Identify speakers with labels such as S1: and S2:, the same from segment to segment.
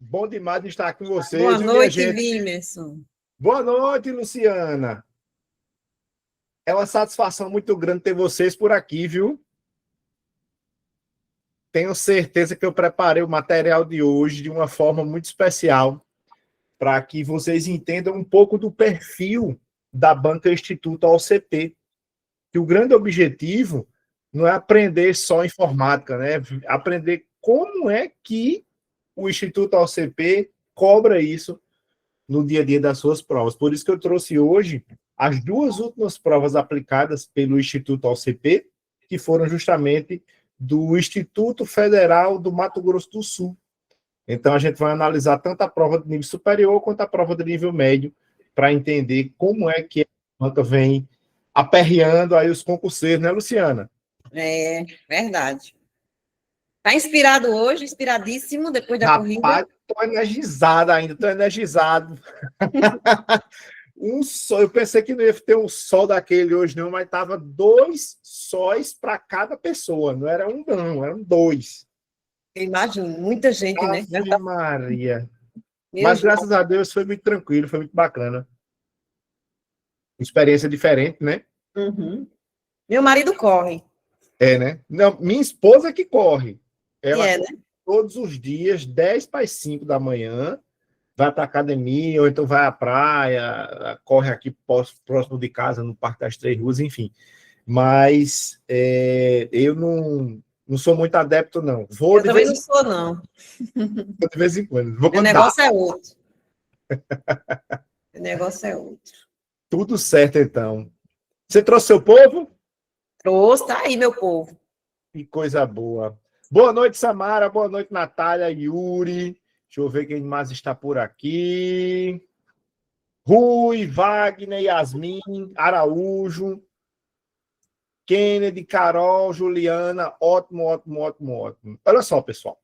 S1: Bom demais de estar com vocês.
S2: Boa
S1: viu,
S2: noite,
S1: minha gente?
S2: Wimerson.
S1: Boa noite, Luciana. É uma satisfação muito grande ter vocês por aqui, viu? Tenho certeza que eu preparei o material de hoje de uma forma muito especial para que vocês entendam um pouco do perfil da Banca Instituto OCP. Que o grande objetivo não é aprender só informática, né? Aprender como é que o Instituto OCP cobra isso no dia a dia das suas provas. Por isso que eu trouxe hoje as duas últimas provas aplicadas pelo Instituto OCP, que foram justamente do Instituto Federal do Mato Grosso do Sul. Então, a gente vai analisar tanto a prova de nível superior quanto a prova de nível médio para entender como é que a banca vem aperreando aí os concurseiros, né, Luciana?
S2: É, verdade. Tá inspirado hoje, inspiradíssimo, depois da corrida?
S1: Rapaz, tô energizado ainda, tô energizado. Sol, eu pensei que não ia ter um sol daquele hoje, não, mas tava 2 sóis para cada pessoa. Não era um, não, eram 2.
S2: Eu imagino, muita gente, né?
S1: Ave Maria.
S2: Meu
S1: Mas
S2: Deus.
S1: graças a Deus foi muito tranquilo, foi muito bacana. Experiência diferente, né?
S2: Uhum. Meu marido corre.
S1: É, né? Não, minha esposa que corre. Ela
S2: né?
S1: corre todos os dias, 10 para as 5 da manhã, vai para a academia, ou então vai à praia, corre aqui próximo de casa, no Parque das Três Ruas, enfim. Mas eu não sou muito adepto, não.
S2: Eu também não sou, não.
S1: De vez em quando. Vou
S2: Meu
S1: contar.
S2: negócio é outro. Meu negócio é outro.
S1: Tudo certo, então. Você trouxe seu povo?
S2: Trouxe, tá aí, meu povo.
S1: Que coisa boa. Boa noite, Samara. Boa noite, Natália, Yuri. Deixa eu ver quem mais está por aqui. Rui, Wagner, Yasmin, Araújo, Kennedy, Carol, Juliana. Ótimo, ótimo, ótimo, ótimo. Olha só, pessoal.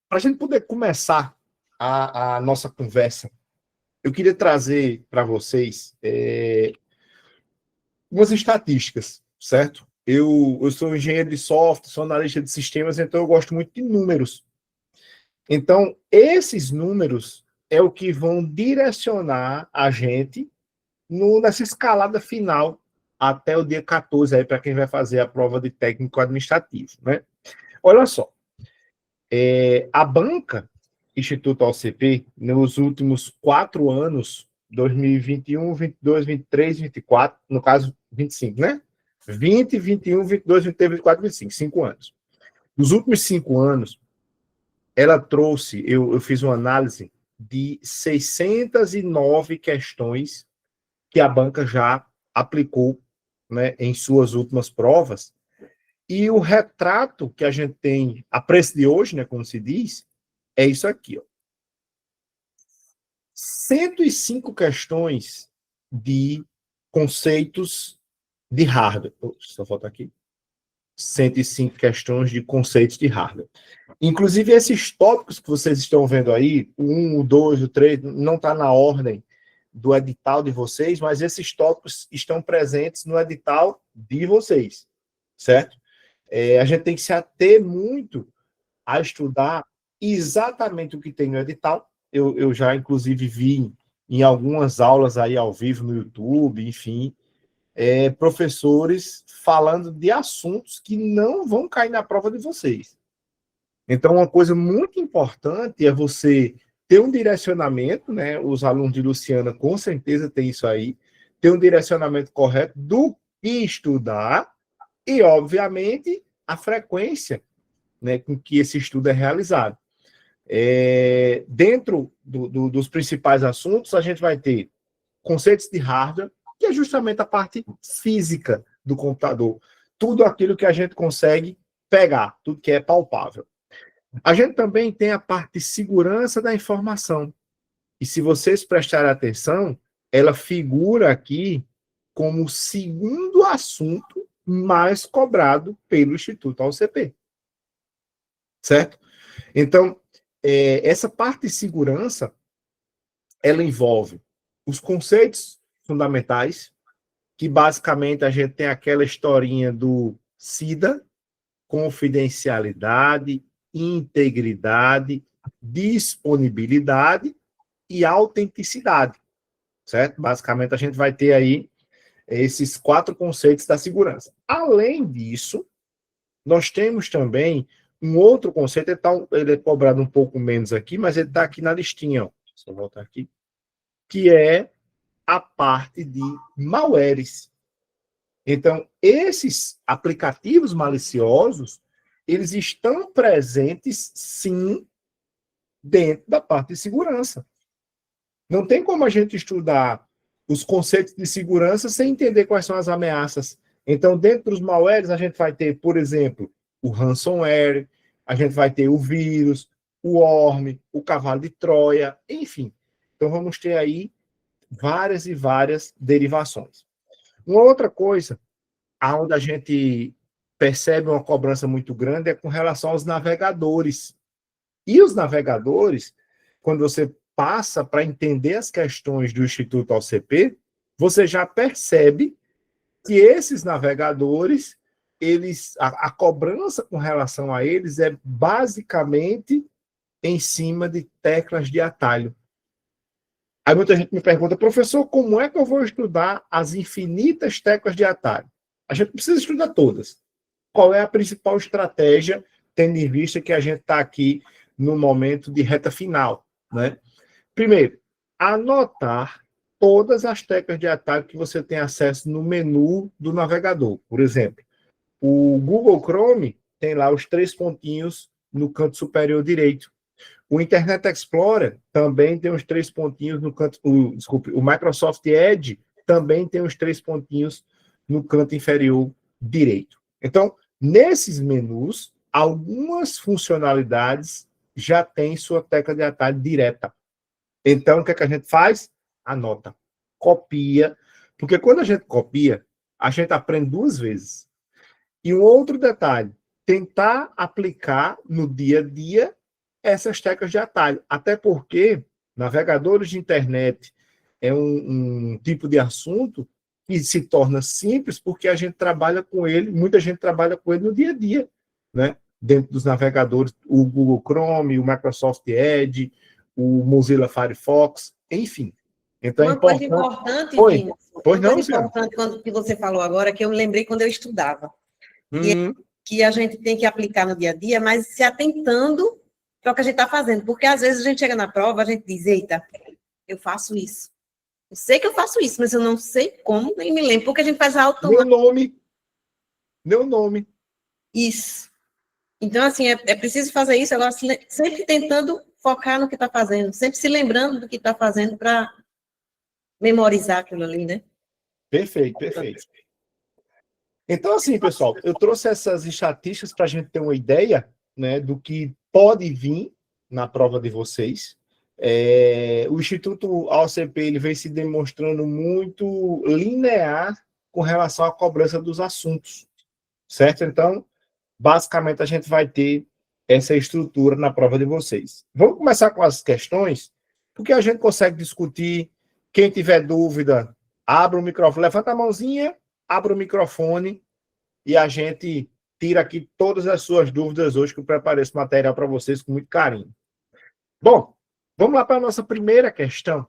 S1: Para a gente poder começar a nossa conversa, eu queria trazer para vocês umas estatísticas, certo? Eu sou engenheiro de software, sou analista de sistemas, então eu gosto muito de números. Então, esses números é o que vão direcionar a gente nessa escalada final até o dia 14, aí para quem vai fazer a prova de técnico administrativo, né? Olha só, a banca Instituto OCP, nos últimos 4 anos, 2021, 22, 23, 24, no caso, 25, né? 20, 21, 22, 23, 24, 25, 5 anos. Nos últimos 5 anos, ela trouxe, eu fiz uma análise de 609 questões que a banca já aplicou, né, em suas últimas provas, e o retrato que a gente tem a preço de hoje, né, como se diz, é isso aqui, ó. 105 questões de conceitos de hardware. Só falta aqui. 105 questões de conceitos de hardware. Inclusive, esses tópicos que vocês estão vendo aí, o 1, o 2, o 3, não está na ordem do edital de vocês, mas esses tópicos estão presentes no edital de vocês, certo? A gente tem que se ater muito a estudar exatamente o que tem no edital. Eu já, inclusive, vi em algumas aulas aí ao vivo no YouTube, enfim, professores falando de assuntos que não vão cair na prova de vocês. Então, uma coisa muito importante é você ter um direcionamento, né? Os alunos de Luciana com certeza têm isso aí, ter um direcionamento correto do que estudar e, obviamente, a frequência, né, com que esse estudo é realizado. Dentro dos principais assuntos, a gente vai ter conceitos de hardware, que é justamente a parte física do computador. Tudo aquilo que a gente consegue pegar, tudo que é palpável. A gente também tem a parte de segurança da informação. E se vocês prestarem atenção, ela figura aqui como o segundo assunto mais cobrado pelo Instituto OCP. Certo? Então, essa parte de segurança, ela envolve os conceitos fundamentais, que basicamente a gente tem aquela historinha do SIDA, confidencialidade, integridade, disponibilidade e autenticidade, certo? Basicamente, a gente vai ter aí esses 4 conceitos da segurança. Além disso, nós temos também um outro conceito, ele é cobrado um pouco menos aqui, mas ele está aqui na listinha, ó. Deixa eu voltar aqui, que é a parte de malwares. Então, esses aplicativos maliciosos, eles estão presentes, sim, dentro da parte de segurança. Não tem como a gente estudar os conceitos de segurança sem entender quais são as ameaças. Então, dentro dos malwares, a gente vai ter, por exemplo, o ransomware, a gente vai ter o vírus, o worm, o cavalo de Troia, enfim. Então, vamos ter aí várias e várias derivações. Uma outra coisa, onde a gente percebe uma cobrança muito grande, é com relação aos navegadores. E os navegadores, quando você passa para entender as questões do Instituto OCP, você já percebe que esses navegadores, a cobrança com relação a eles é basicamente em cima de teclas de atalho. Aí muita gente me pergunta, professor, como é que eu vou estudar as infinitas teclas de atalho? A gente precisa estudar todas. Qual é a principal estratégia, tendo em vista que a gente está aqui no momento de reta final, né? Primeiro, anotar todas as teclas de atalho que você tem acesso no menu do navegador. Por exemplo, o Google Chrome tem lá os 3 pontinhos no canto superior direito. O Internet Explorer também tem os 3 pontinhos no canto... o Microsoft Edge também tem os 3 pontinhos no canto inferior direito. Então, nesses menus, algumas funcionalidades já têm sua tecla de atalho direta. Então, o que é que a gente faz? Anota, copia, porque quando a gente copia, a gente aprende 2 vezes. E um outro detalhe, tentar aplicar no dia a dia essas teclas de atalho, até porque navegadores de internet é um tipo de assunto que se torna simples porque a gente trabalha com ele, muita gente trabalha com ele no dia a dia, né? Dentro dos navegadores, o Google Chrome, o Microsoft Edge, o Mozilla Firefox, enfim. Então é
S2: Uma coisa
S1: importante.
S2: importante,
S1: Oi,
S2: Vini,
S1: pois
S2: uma
S1: não,
S2: coisa
S1: senhora?
S2: importante que você falou agora, que eu me lembrei quando eu estudava,
S1: Hum,
S2: que a gente tem que aplicar no dia a dia, mas se atentando para o que a gente está fazendo, porque às vezes a gente chega na prova, a gente diz, eita, eu faço isso. Eu sei que eu faço isso, mas eu não sei como, nem me lembro, porque a gente faz
S1: meu
S2: automático.
S1: nome.
S2: Isso. Então, assim, é preciso fazer isso, agora sempre tentando focar no que está fazendo, sempre se lembrando do que está fazendo para memorizar aquilo ali, né?
S1: Perfeito, perfeito. Então, assim, pessoal, eu trouxe essas estatísticas para a gente ter uma ideia, né, do que pode vir na prova de vocês. O Instituto AOCP ele vem se demonstrando muito linear com relação à cobrança dos assuntos, certo? Então, basicamente, a gente vai ter essa estrutura na prova de vocês. Vamos começar com as questões, porque a gente consegue discutir. Quem tiver dúvida, abra o microfone, levanta a mãozinha, abra o microfone e a gente tira aqui todas as suas dúvidas hoje, que eu preparei esse material para vocês com muito carinho. Bom, vamos lá para a nossa primeira questão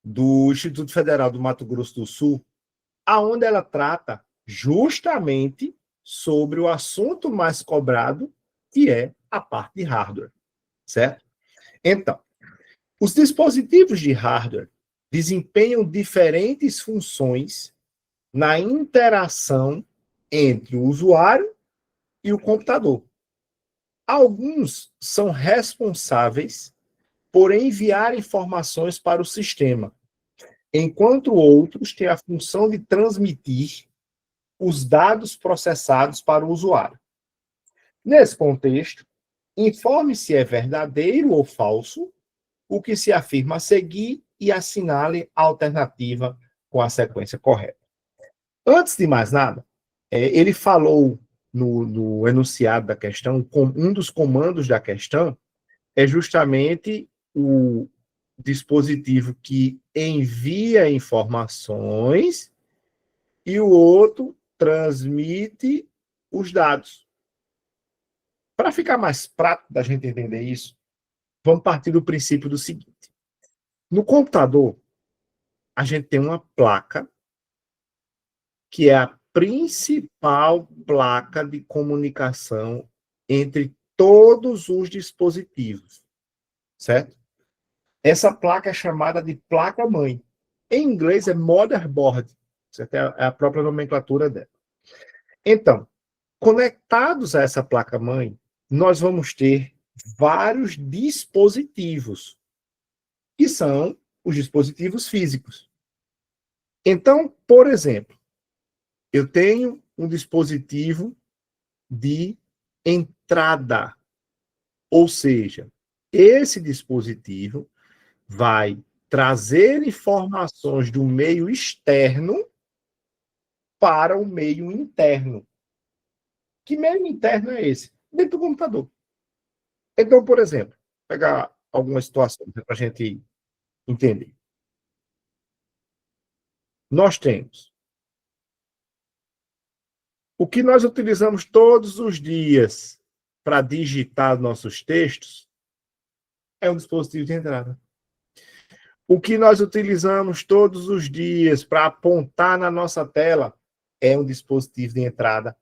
S1: do Instituto Federal do Mato Grosso do Sul, aonde ela trata justamente sobre o assunto mais cobrado, que é a parte de hardware, certo? Então, os dispositivos de hardware desempenham diferentes funções na interação entre o usuário e o computador. Alguns são responsáveis por enviar informações para o sistema, enquanto outros têm a função de transmitir os dados processados para o usuário. Nesse contexto, informe se é verdadeiro ou falso o que se afirma a seguir e assinale a alternativa com a sequência correta. Antes de mais nada, ele falou no enunciado da questão, um dos comandos da questão é justamente o dispositivo que envia informações e o outro transmite os dados. Para ficar mais prático da gente entender isso, vamos partir do princípio do seguinte. No computador, a gente tem uma placa que é a principal placa de comunicação entre todos os dispositivos, certo? Essa placa é chamada de placa-mãe. Em inglês é motherboard, certo? É a própria nomenclatura dela. Então, conectados a essa placa-mãe, nós vamos ter vários dispositivos, que são os dispositivos físicos. Então, por exemplo, eu tenho um dispositivo de entrada, ou seja, esse dispositivo vai trazer informações do meio externo para o meio interno. Que meio interno é esse? Dentro do computador. Então, por exemplo, pegar algumas situações para a gente entender. Nós temos o que nós utilizamos todos os dias para digitar nossos textos é um dispositivo de entrada. O que nós utilizamos todos os dias para apontar na nossa tela é um dispositivo de entrada.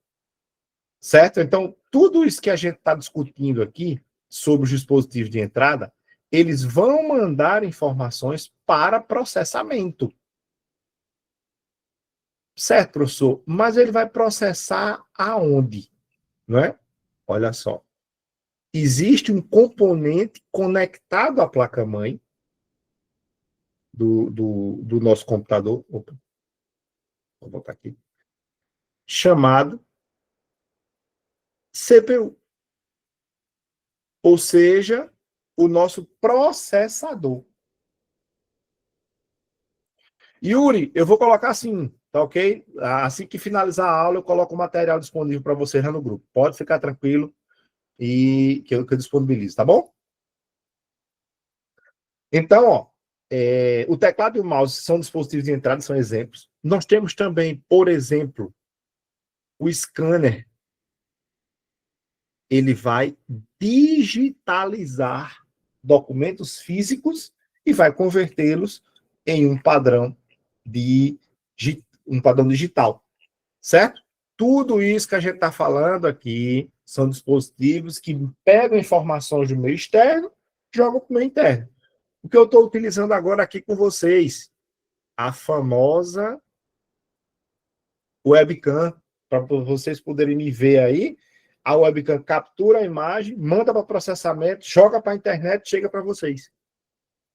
S1: Certo? Então, tudo isso que a gente está discutindo aqui sobre os dispositivos de entrada, eles vão mandar informações para processamento. Certo, professor? Mas ele vai processar aonde? Não é? Olha só. Existe um componente conectado à placa-mãe do nosso computador. Opa, vou botar aqui. Chamado CPU. Ou seja, o nosso processador. Yuri, eu vou colocar assim, tá ok? Assim que finalizar a aula, eu coloco o material disponível para você lá no grupo. Pode ficar tranquilo e que eu disponibilizo, tá bom? Então, ó, o teclado e o mouse são dispositivos de entrada, são exemplos. Nós temos também, por exemplo, o scanner. Ele vai digitalizar documentos físicos e vai convertê-los em um padrão digital, certo? Tudo isso que a gente está falando aqui são dispositivos que pegam informações do meio externo e jogam para o meio interno. O que eu estou utilizando agora aqui com vocês, a famosa webcam, para vocês poderem me ver aí. A webcam captura a imagem, manda para processamento, joga para a internet, chega para vocês.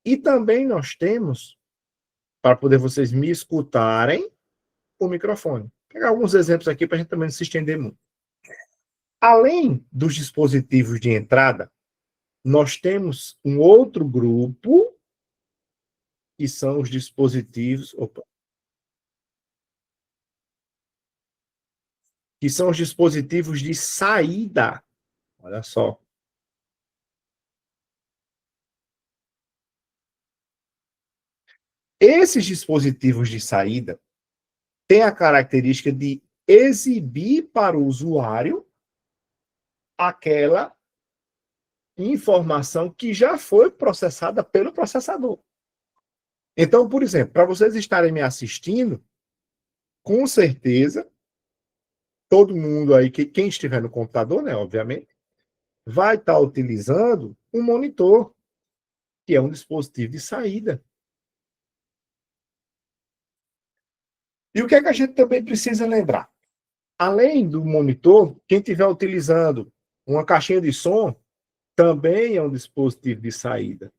S1: E também nós temos, para poder vocês me escutarem, o microfone. Vou pegar alguns exemplos aqui para a gente também não se estender muito. Além dos dispositivos de entrada, nós temos um outro grupo, que são os dispositivos... que são os dispositivos de saída. Olha só. Esses dispositivos de saída têm a característica de exibir para o usuário aquela informação que já foi processada pelo processador. Então, por exemplo, para vocês estarem me assistindo, com certeza, todo mundo aí, quem estiver no computador, né, obviamente, vai estar utilizando um monitor, que é um dispositivo de saída. E o que é que a gente também precisa lembrar? Além do monitor, quem estiver utilizando uma caixinha de som, também é um dispositivo de saída.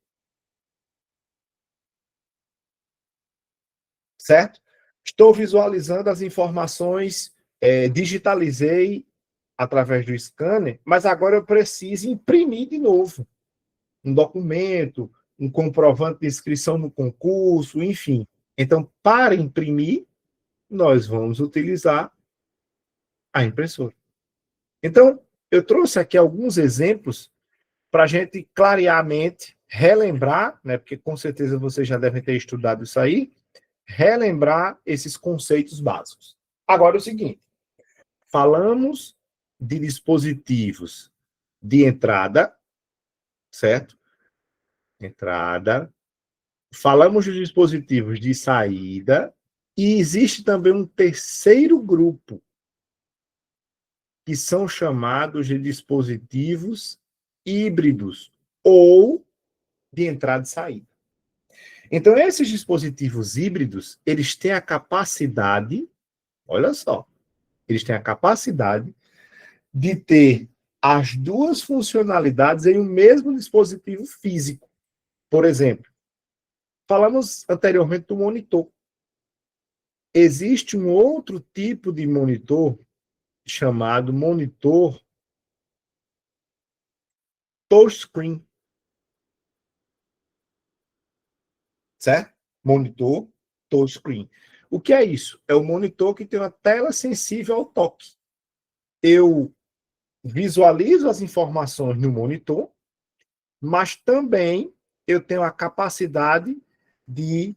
S1: Certo? Estou visualizando as informações, digitalizei através do scanner, mas agora eu preciso imprimir de novo um documento, um comprovante de inscrição no concurso, enfim. Então, para imprimir, nós vamos utilizar a impressora. Então, eu trouxe aqui alguns exemplos para a gente clarear a mente, relembrar, né, porque com certeza vocês já devem ter estudado isso aí, relembrar esses conceitos básicos. Agora é o seguinte, falamos de dispositivos de entrada, certo? Entrada. Falamos dos dispositivos de saída. E existe também um terceiro grupo, que são chamados de dispositivos híbridos ou de entrada e saída. Então, esses dispositivos híbridos, eles têm a capacidade, olha só, eles têm a capacidade de ter as duas funcionalidades em um mesmo dispositivo físico. Por exemplo, falamos anteriormente do monitor. Existe um outro tipo de monitor chamado monitor touchscreen. Certo? Monitor touchscreen. O que é isso? É o monitor que tem uma tela sensível ao toque. Eu visualizo as informações no monitor, mas também eu tenho a capacidade de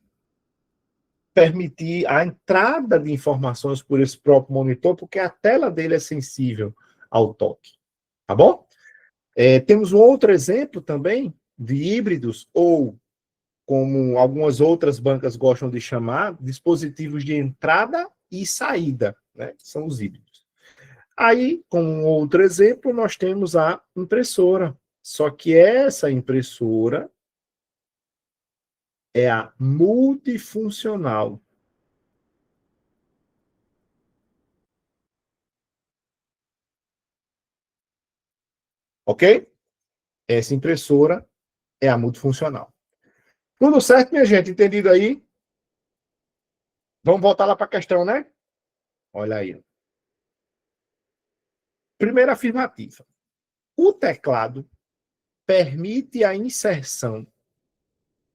S1: permitir a entrada de informações por esse próprio monitor, porque a tela dele é sensível ao toque. Tá bom? Temos um outro exemplo também de híbridos, ou como algumas outras bancas gostam de chamar, dispositivos de entrada e saída, né? São os híbridos. Aí, como outro exemplo, nós temos a impressora. Só que essa impressora é a multifuncional. Ok? Essa impressora é a multifuncional. Tudo certo, minha gente? Entendido aí? Vamos voltar lá para a questão, né? Olha aí. Primeira afirmativa. O teclado permite a inserção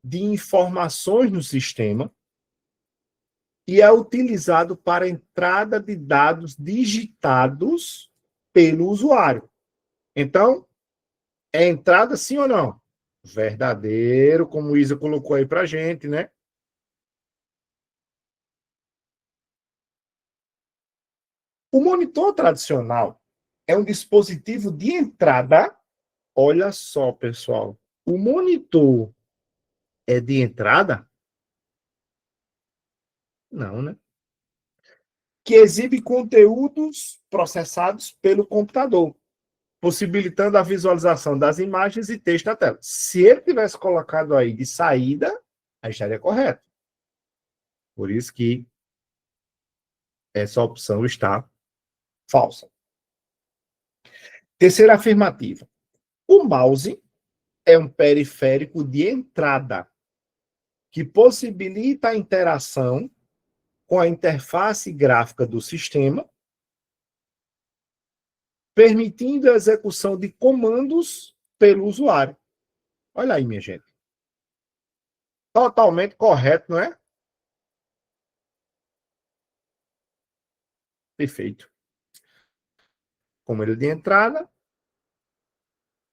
S1: de informações no sistema e é utilizado para entrada de dados digitados pelo usuário. Então, é entrada sim ou não? Verdadeiro, como o Isa colocou aí para a gente, né? O monitor tradicional é um dispositivo de entrada. Olha só, pessoal. O monitor é de entrada? Não, né? Que exibe conteúdos processados pelo computador, possibilitando a visualização das imagens e texto na tela. Se ele tivesse colocado aí de saída, aí estaria correto. Por isso que essa opção está falsa. Terceira afirmativa. O mouse é um periférico de entrada que possibilita a interação com a interface gráfica do sistema, permitindo a execução de comandos pelo usuário. Olha aí, minha gente. Totalmente correto, não é? Perfeito. Como ele é de entrada,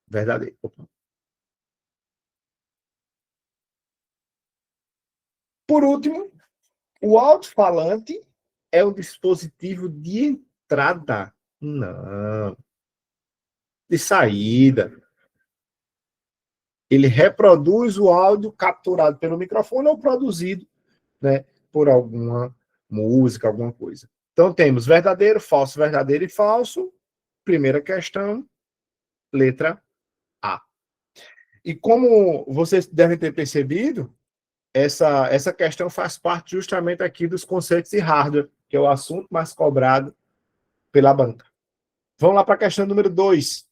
S1: verdadeiro. Por último, o alto-falante é um dispositivo de entrada. Não. De saída. Ele reproduz o áudio capturado pelo microfone ou produzido, né, por alguma música, alguma coisa. Então, temos verdadeiro e falso. Primeira questão, letra A. E como vocês devem ter percebido, essa questão faz parte justamente aqui dos conceitos de hardware, que é o assunto mais cobrado pela banca. Vamos lá para a questão número 2.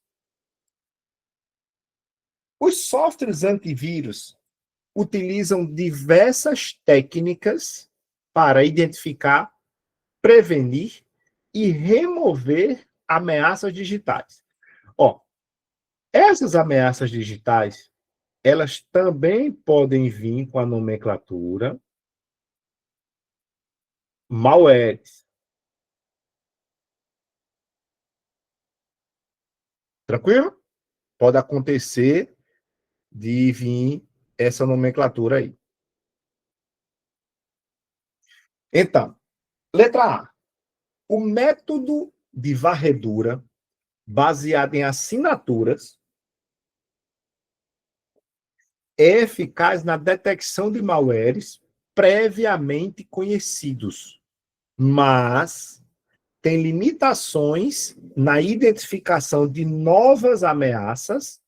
S1: Os softwares antivírus utilizam diversas técnicas para identificar, prevenir e remover ameaças digitais. Ó, essas ameaças digitais, elas também podem vir com a nomenclatura malwares. Tranquilo? Pode acontecer de vir essa nomenclatura aí. Então, letra A. O método de varredura baseado em assinaturas é eficaz na detecção de malwares previamente conhecidos, mas tem limitações na identificação de novas ameaças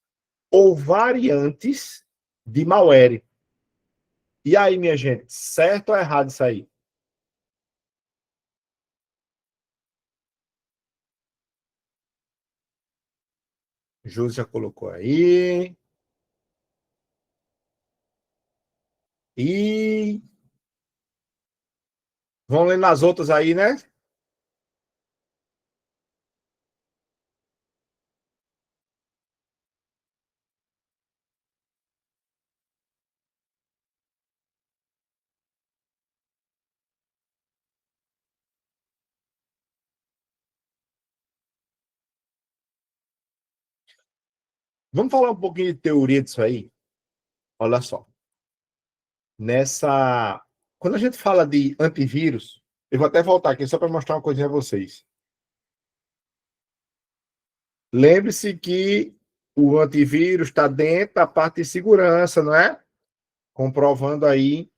S1: ou variantes de malware. E aí, minha gente, certo ou errado isso aí? Júlio já colocou aí. E vamos ler nas outras aí, né? Vamos falar um pouquinho de teoria disso aí? Olha só. Quando a gente fala de antivírus, eu vou até voltar aqui só para mostrar uma coisinha a vocês. Lembre-se que o antivírus está dentro da parte de segurança, não é? Comprovando aí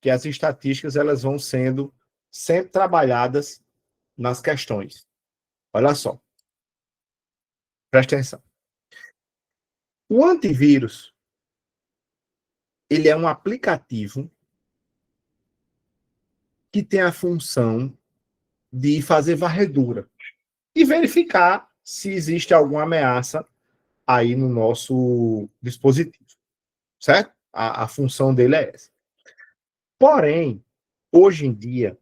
S1: que as estatísticas elas vão sendo sempre trabalhadas nas questões. Olha só. Presta atenção. O antivírus, ele é um aplicativo que tem a função de fazer varredura e verificar se existe alguma ameaça aí no nosso dispositivo, certo? A função dele é essa. Porém, hoje em dia,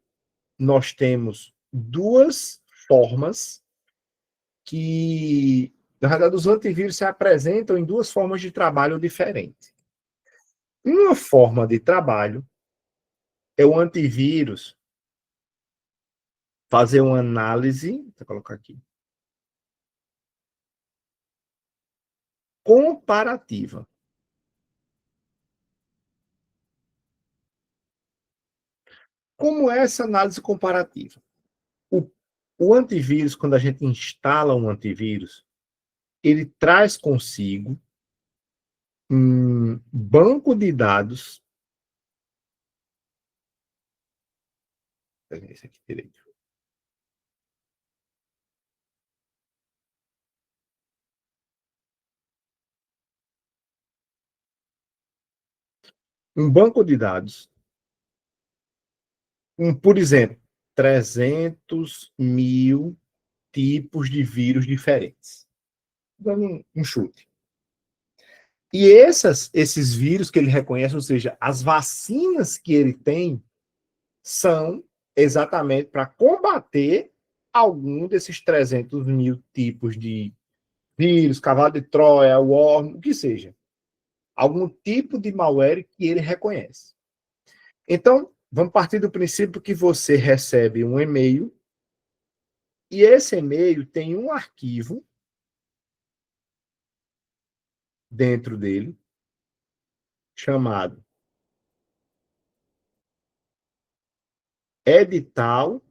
S1: nós temos duas formas que, na verdade, os antivírus se apresentam em duas formas de trabalho diferentes. Uma forma de trabalho é o antivírus fazer uma análise, vou colocar aqui, comparativa. Como é essa análise comparativa? O antivírus, quando a gente instala um antivírus, ele traz consigo um banco de dados. Esse aqui direito. Um banco de dados, por exemplo, 300 mil tipos de vírus diferentes. Dando um chute. E esses vírus que ele reconhece, ou seja, as vacinas que ele tem, são exatamente para combater algum desses 300 mil tipos de vírus, cavalo de Troia, worm, o que seja. Algum tipo de malware que ele reconhece. Então, vamos partir do princípio que você recebe um e-mail e esse e-mail tem um arquivo dentro dele chamado edital.pdf.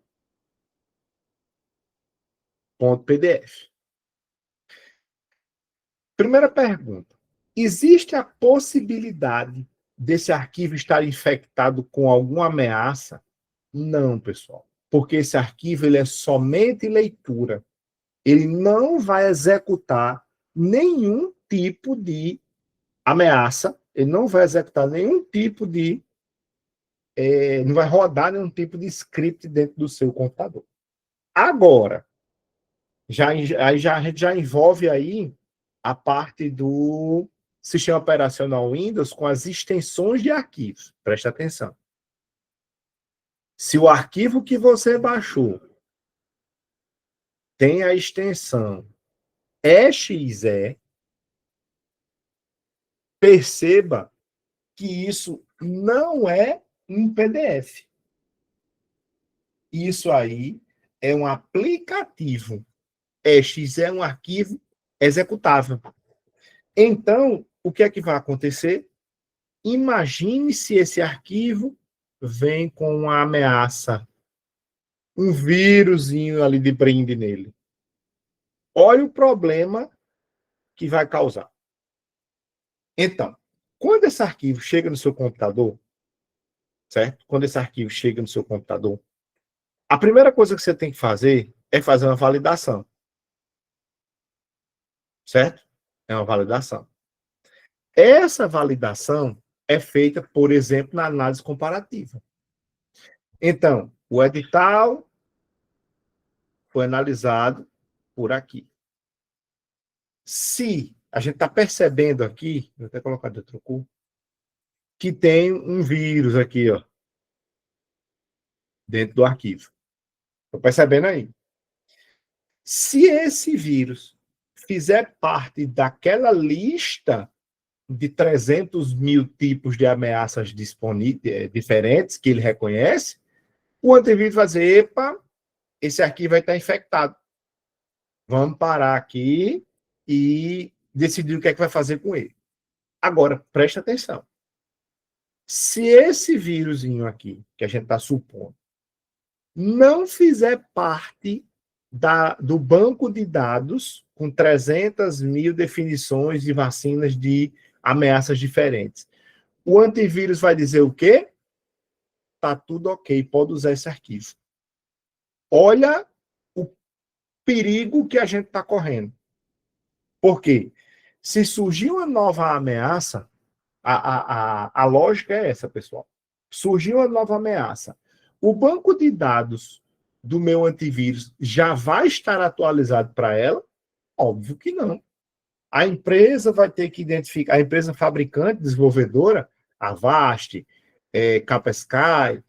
S1: Primeira pergunta: existe a possibilidade desse arquivo estar infectado com alguma ameaça? Não, pessoal, porque esse arquivo ele é somente leitura. Ele não vai executar nenhum tipo de ameaça, ele não vai executar nenhum tipo de. Não vai rodar nenhum tipo de script dentro do seu computador. Agora, a gente já envolve aí a parte do sistema operacional Windows com as extensões de arquivos. Presta atenção. Se o arquivo que você baixou tem a extensão exe, perceba que isso não é um PDF. Isso aí é um aplicativo. Exe é um arquivo executável. Então, o que é que vai acontecer? Imagine se esse arquivo vem com uma ameaça, um vírusinho ali de brinde nele. Olha o problema que vai causar. Então, Quando esse arquivo chega no seu computador, certo? Quando esse arquivo chega no seu computador, a primeira coisa que você tem que fazer é fazer uma validação, certo? É uma validação. Essa validação é feita, por exemplo, na análise comparativa. Então, o edital foi analisado por aqui. Se a gente está percebendo aqui, vou até colocar de outro cor, que tem um vírus aqui, ó, dentro do arquivo. Estou percebendo aí. Se esse vírus fizer parte daquela lista de 300 mil tipos de ameaças diferentes que ele reconhece, o antivírus vai dizer, epa, esse arquivo vai estar infectado. Vamos parar aqui e decidir o que é que vai fazer com ele. Agora, presta atenção. Se esse vírusinho aqui, que a gente está supondo, não fizer parte do banco de dados com 300 mil definições de vacinas de ameaças diferentes, o antivírus vai dizer o quê? Tá tudo ok, pode usar esse arquivo. Olha o perigo que a gente está correndo. Por quê? Se surgir uma nova ameaça, a lógica é essa, pessoal. Surgiu uma nova ameaça. O banco de dados do meu antivírus já vai estar atualizado para ela? Óbvio que não. A empresa vai ter que identificar, a empresa fabricante, desenvolvedora, Avast, Kaspersky,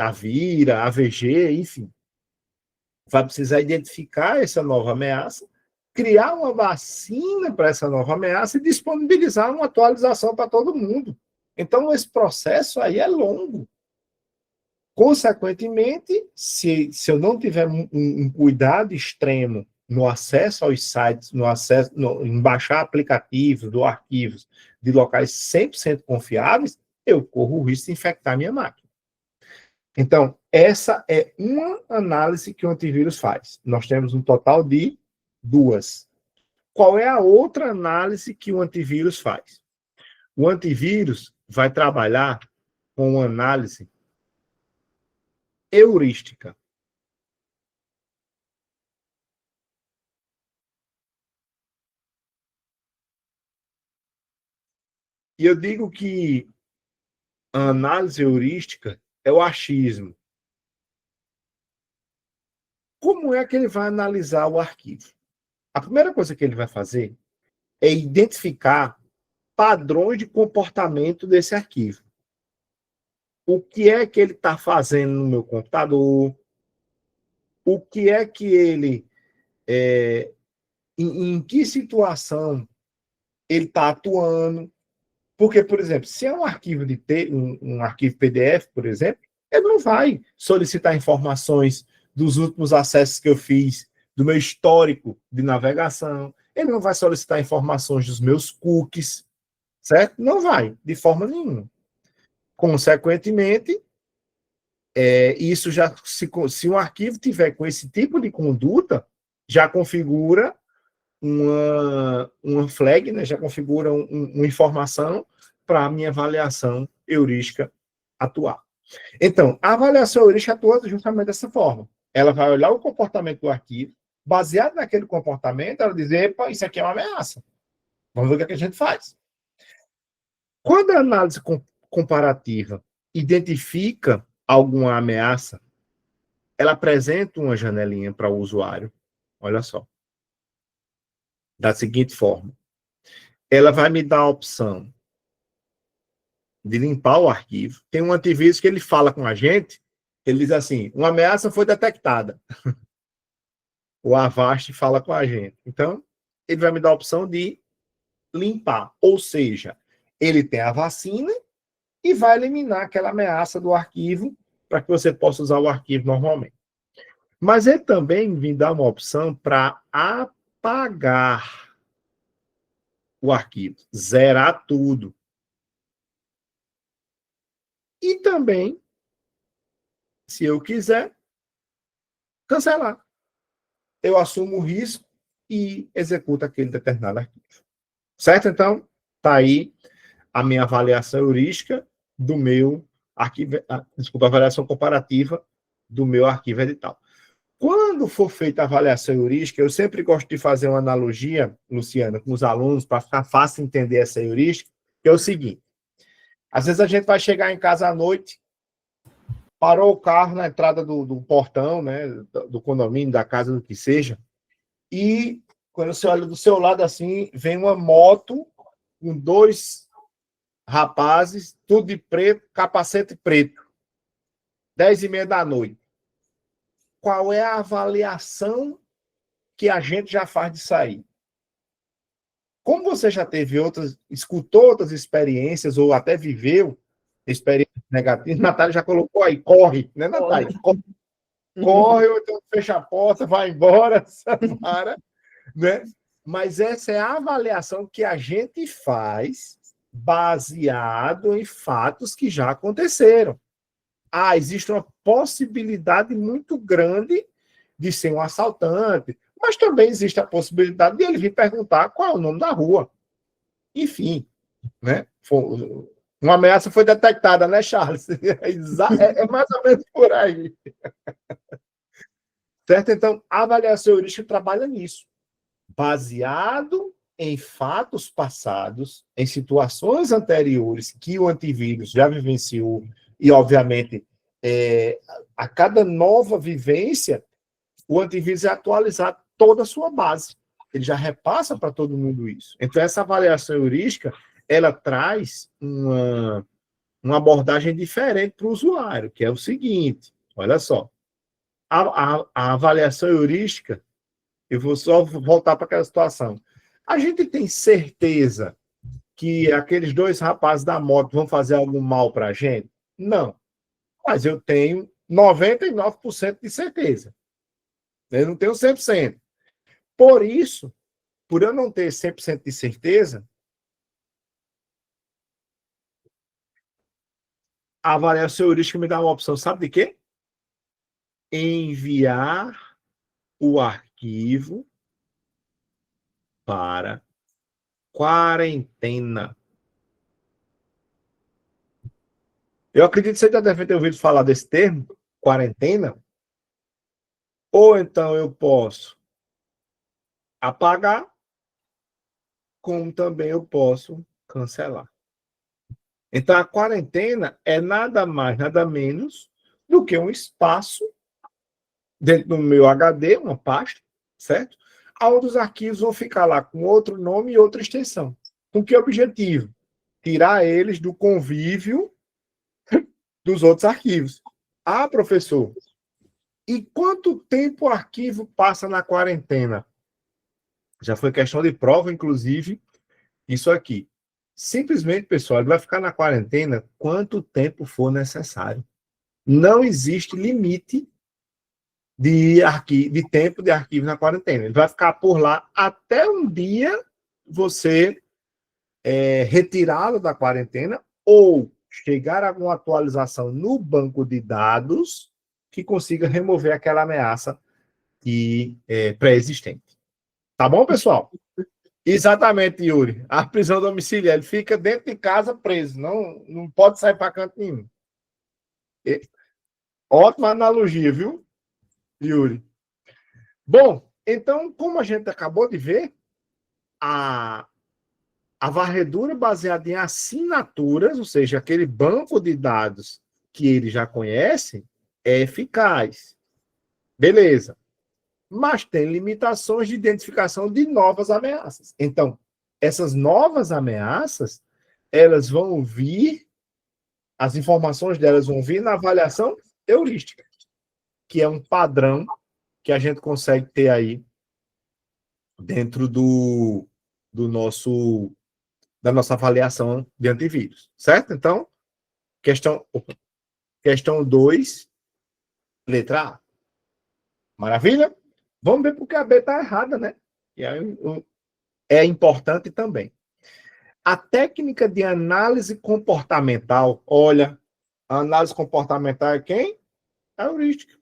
S1: Avira, AVG, enfim, vai precisar identificar essa nova ameaça, criar uma vacina para essa nova ameaça e disponibilizar uma atualização para todo mundo. Então, esse processo aí é longo. Consequentemente, se eu não tiver um cuidado extremo no acesso aos sites, em baixar aplicativos ou arquivos de locais 100% confiáveis, eu corro o risco de infectar minha máquina. Então, essa é uma análise que o antivírus faz. Nós temos um total de 2. Qual é a outra análise que o antivírus faz? O antivírus vai trabalhar com uma análise heurística. E eu digo que a análise heurística é o achismo. Como é que ele vai analisar o arquivo? A primeira coisa que ele vai fazer é identificar padrões de comportamento desse arquivo. O que é que ele está fazendo no meu computador? O que é que ele... em que situação ele está atuando? Porque, por exemplo, se é um arquivo um arquivo PDF, por exemplo, ele não vai solicitar informações dos últimos acessos que eu fiz, do meu histórico de navegação, ele não vai solicitar informações dos meus cookies, certo? Não vai, de forma nenhuma. Consequentemente, isso já, se um arquivo tiver com esse tipo de conduta, já configura uma flag, né? Já configura uma informação para a minha avaliação heurística atuar. Então, a avaliação heurística atua justamente dessa forma. Ela vai olhar o comportamento do arquivo, baseado naquele comportamento, ela dizer, epa, isso aqui é uma ameaça. Vamos ver o que a gente faz. Quando a análise comparativa identifica alguma ameaça, ela apresenta uma janelinha para o usuário. Olha só. Da seguinte forma. Ela vai me dar a opção de limpar o arquivo. Tem um antivírus que ele fala com a gente, ele diz assim, uma ameaça foi detectada. O Avast fala com a gente. Então, ele vai me dar a opção de limpar. Ou seja, ele tem a vacina e vai eliminar aquela ameaça do arquivo para que você possa usar o arquivo normalmente. Mas ele também me dá uma opção para apagar o arquivo, zerar tudo. E também, se eu quiser, cancelar. Eu assumo o risco e executo aquele determinado arquivo. Certo? Então, tá aí a minha avaliação heurística do meu arquivo, desculpa, avaliação comparativa do meu arquivo edital. Quando for feita a avaliação heurística, eu sempre gosto de fazer uma analogia, Luciana, com os alunos, para ficar fácil entender essa heurística, que é o seguinte: às vezes a gente vai chegar em casa à noite, parou o carro na entrada do portão, né, do condomínio, da casa, do que seja, e quando você olha do seu lado assim, vem uma moto com 2 rapazes, tudo de preto, capacete preto, 10h30 da noite. Qual é a avaliação que a gente já faz de sair? Como você já teve outras, escutou outras experiências, ou até viveu experiências negativas, Natália já colocou aí, corre, né, Natália? Corre, ou então fecha a porta, vai embora, para, né? Mas essa é a avaliação que a gente faz baseado em fatos que já aconteceram. Existe uma possibilidade muito grande de ser um assaltante, mas também existe a possibilidade de ele vir perguntar qual é o nome da rua. Enfim, né? Uma ameaça foi detectada, né, Charles? É mais ou menos por aí. Certo? Então, a avaliação heurística trabalha nisso, baseado em fatos passados, em situações anteriores que o antivírus já vivenciou, e, obviamente, a cada nova vivência, o antivírus é atualizar toda a sua base. Ele já repassa para todo mundo isso. Então, essa avaliação heurística, ela traz uma abordagem diferente para o usuário, que é o seguinte: olha só, a avaliação heurística, eu vou só voltar para aquela situação. A gente tem certeza que aqueles 2 rapazes da moto vão fazer algum mal para a gente? Não. Mas eu tenho 99% de certeza. Eu não tenho 100%. Por isso, por eu não ter 100% de certeza, a avaliação heurística me dá uma opção, sabe de quê? Enviar o arquivo para quarentena. Eu acredito que você já deve ter ouvido falar desse termo, quarentena. Ou então eu posso apagar, como também eu posso cancelar. Então, a quarentena é nada mais, nada menos do que um espaço dentro do meu HD, uma pasta, certo? Onde os arquivos vão ficar lá com outro nome e outra extensão. Com que objetivo? Tirar eles do convívio dos outros arquivos. Professor, e quanto tempo o arquivo passa na quarentena? Já foi questão de prova, inclusive, isso aqui. Simplesmente, pessoal, ele vai ficar na quarentena quanto tempo for necessário. Não existe limite de tempo de arquivo na quarentena. Ele vai ficar por lá até um dia você retirá-lo da quarentena ou chegar a alguma atualização no banco de dados que consiga remover aquela ameaça pré-existente. Tá bom, pessoal? Exatamente, Yuri. A prisão domiciliar, ele fica dentro de casa preso, não pode sair para canto nenhum. Ótima analogia, viu, Yuri? Bom, então, como a gente acabou de ver, a varredura baseada em assinaturas, ou seja, aquele banco de dados que ele já conhece, é eficaz. Beleza. Mas tem limitações de identificação de novas ameaças. Então, essas novas ameaças, elas vão vir, as informações delas vão vir na avaliação heurística, que é um padrão que a gente consegue ter aí dentro da nossa avaliação de antivírus, certo? Então, questão 2, letra A. Maravilha? Vamos ver porque a B está errada, né? E aí, é importante também. A técnica de análise comportamental, olha, a análise comportamental é quem? A heurística.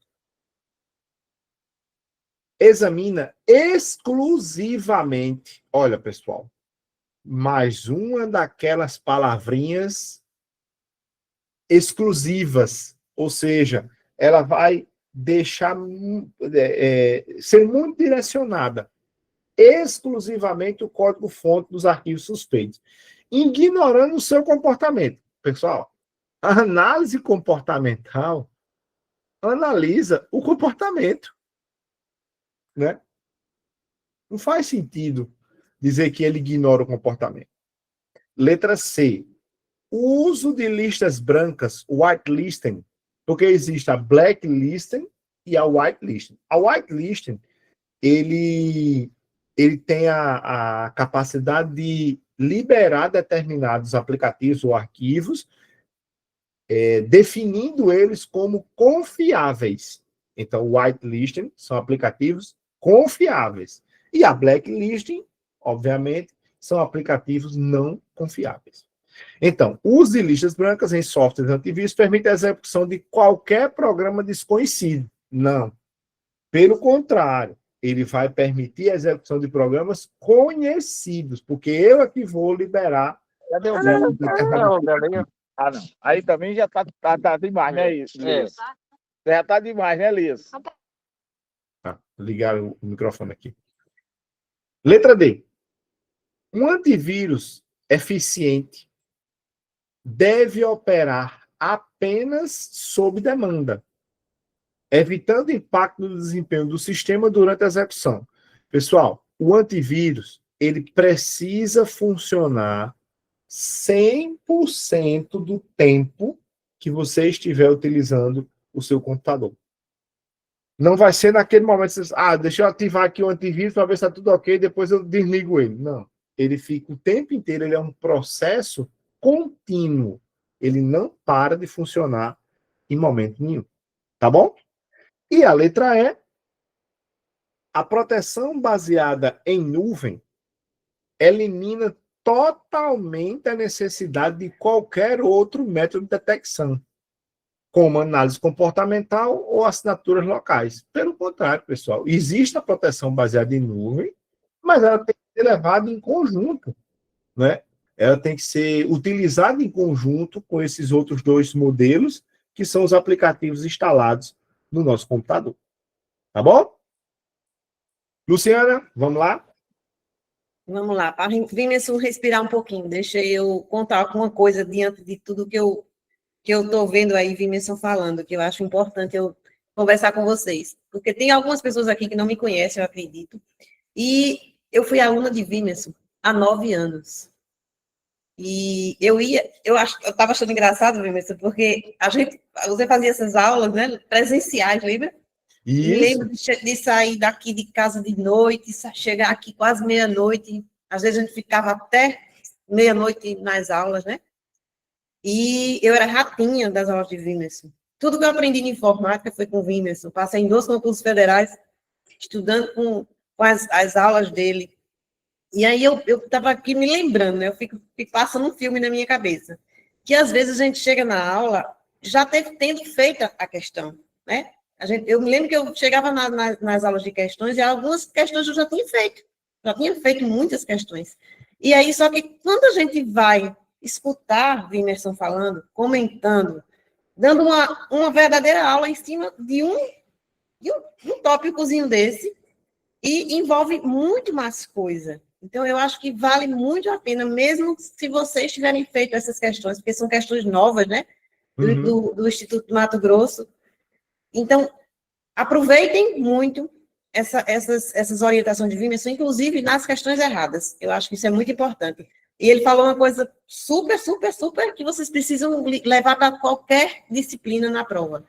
S1: Examina exclusivamente, olha, pessoal, mais uma daquelas palavrinhas exclusivas, ou seja, ela vai deixar ser muito direcionada exclusivamente o código-fonte dos arquivos suspeitos, ignorando o seu comportamento. Pessoal, a análise comportamental analisa o comportamento, né? Não faz sentido dizer que ele ignora o comportamento. Letra C. O uso de listas brancas, whitelisting, porque existe a blacklisting e a whitelisting. A whitelisting, ele tem a capacidade de liberar determinados aplicativos ou arquivos, definindo eles como confiáveis. Então, o whitelisting são aplicativos confiáveis. E a blacklisting, obviamente, são aplicativos não confiáveis. Então, o uso de listas brancas em softwares antivírus permite a execução de qualquer programa desconhecido. Não. Pelo contrário, ele vai permitir a execução de programas conhecidos, porque eu aqui vou liberar.
S3: Cadê o Belo? Não, Belinho. Ah, não. Aí também já tá demais, né, isso? Já tá demais, né, Liz?
S1: Ligar o microfone aqui. Letra D. Um antivírus eficiente deve operar apenas sob demanda, evitando impacto no desempenho do sistema durante a execução. Pessoal, o antivírus, ele precisa funcionar 100% do tempo que você estiver utilizando o seu computador. Não vai ser naquele momento, deixa eu ativar aqui o antivírus para ver se está tudo ok, depois eu desligo ele. Não. Ele fica o tempo inteiro, ele é um processo contínuo. Ele não para de funcionar em momento nenhum. Tá bom? E a letra E, a proteção baseada em nuvem elimina totalmente a necessidade de qualquer outro método de detecção, como análise comportamental ou assinaturas locais. Pelo contrário, pessoal, existe a proteção baseada em nuvem, mas ela tem que ser levada em conjunto, né? Ela tem que ser utilizada em conjunto com esses outros dois modelos, que são os aplicativos instalados no nosso computador. Tá bom? Luciana, vamos lá?
S2: Vamos lá, para Vimerson respirar um pouquinho, deixa eu contar alguma coisa diante de tudo que eu estou vendo aí Vimerson falando, que eu acho importante eu conversar com vocês. Porque tem algumas pessoas aqui que não me conhecem, eu acredito, e eu fui aluna de Vimerson há 9 anos. E eu estava achando engraçado, Vimerson, porque você fazia essas aulas, né, presenciais, lembra?
S1: Isso.
S2: Me lembro de sair daqui de casa de noite, chegar aqui quase meia-noite, às vezes a gente ficava até meia-noite nas aulas, né? E eu era ratinha das aulas de Vimerson. Tudo que eu aprendi de informática foi com Vimerson. Passei em 2 concursos federais, estudando com as aulas dele. E aí eu estava aqui me lembrando, né? Eu fico passando um filme na minha cabeça. Que às vezes a gente chega na aula já tendo feito a questão, né? Eu me lembro que eu chegava nas aulas de questões e algumas questões eu já tinha feito. Já tinha feito muitas questões. E aí, só que quando a gente vai escutar Vimerson falando, comentando, dando uma verdadeira aula em cima de um tópicozinho desse, e envolve muito mais coisa. Então, eu acho que vale muito a pena, mesmo se vocês tiverem feito essas questões, porque são questões novas, né? Do Instituto Mato Grosso. Então, aproveitem muito essas orientações de Vimerson, inclusive nas questões erradas. Eu acho que isso é muito importante. E ele falou uma coisa super, super, super que vocês precisam levar para qualquer disciplina na prova.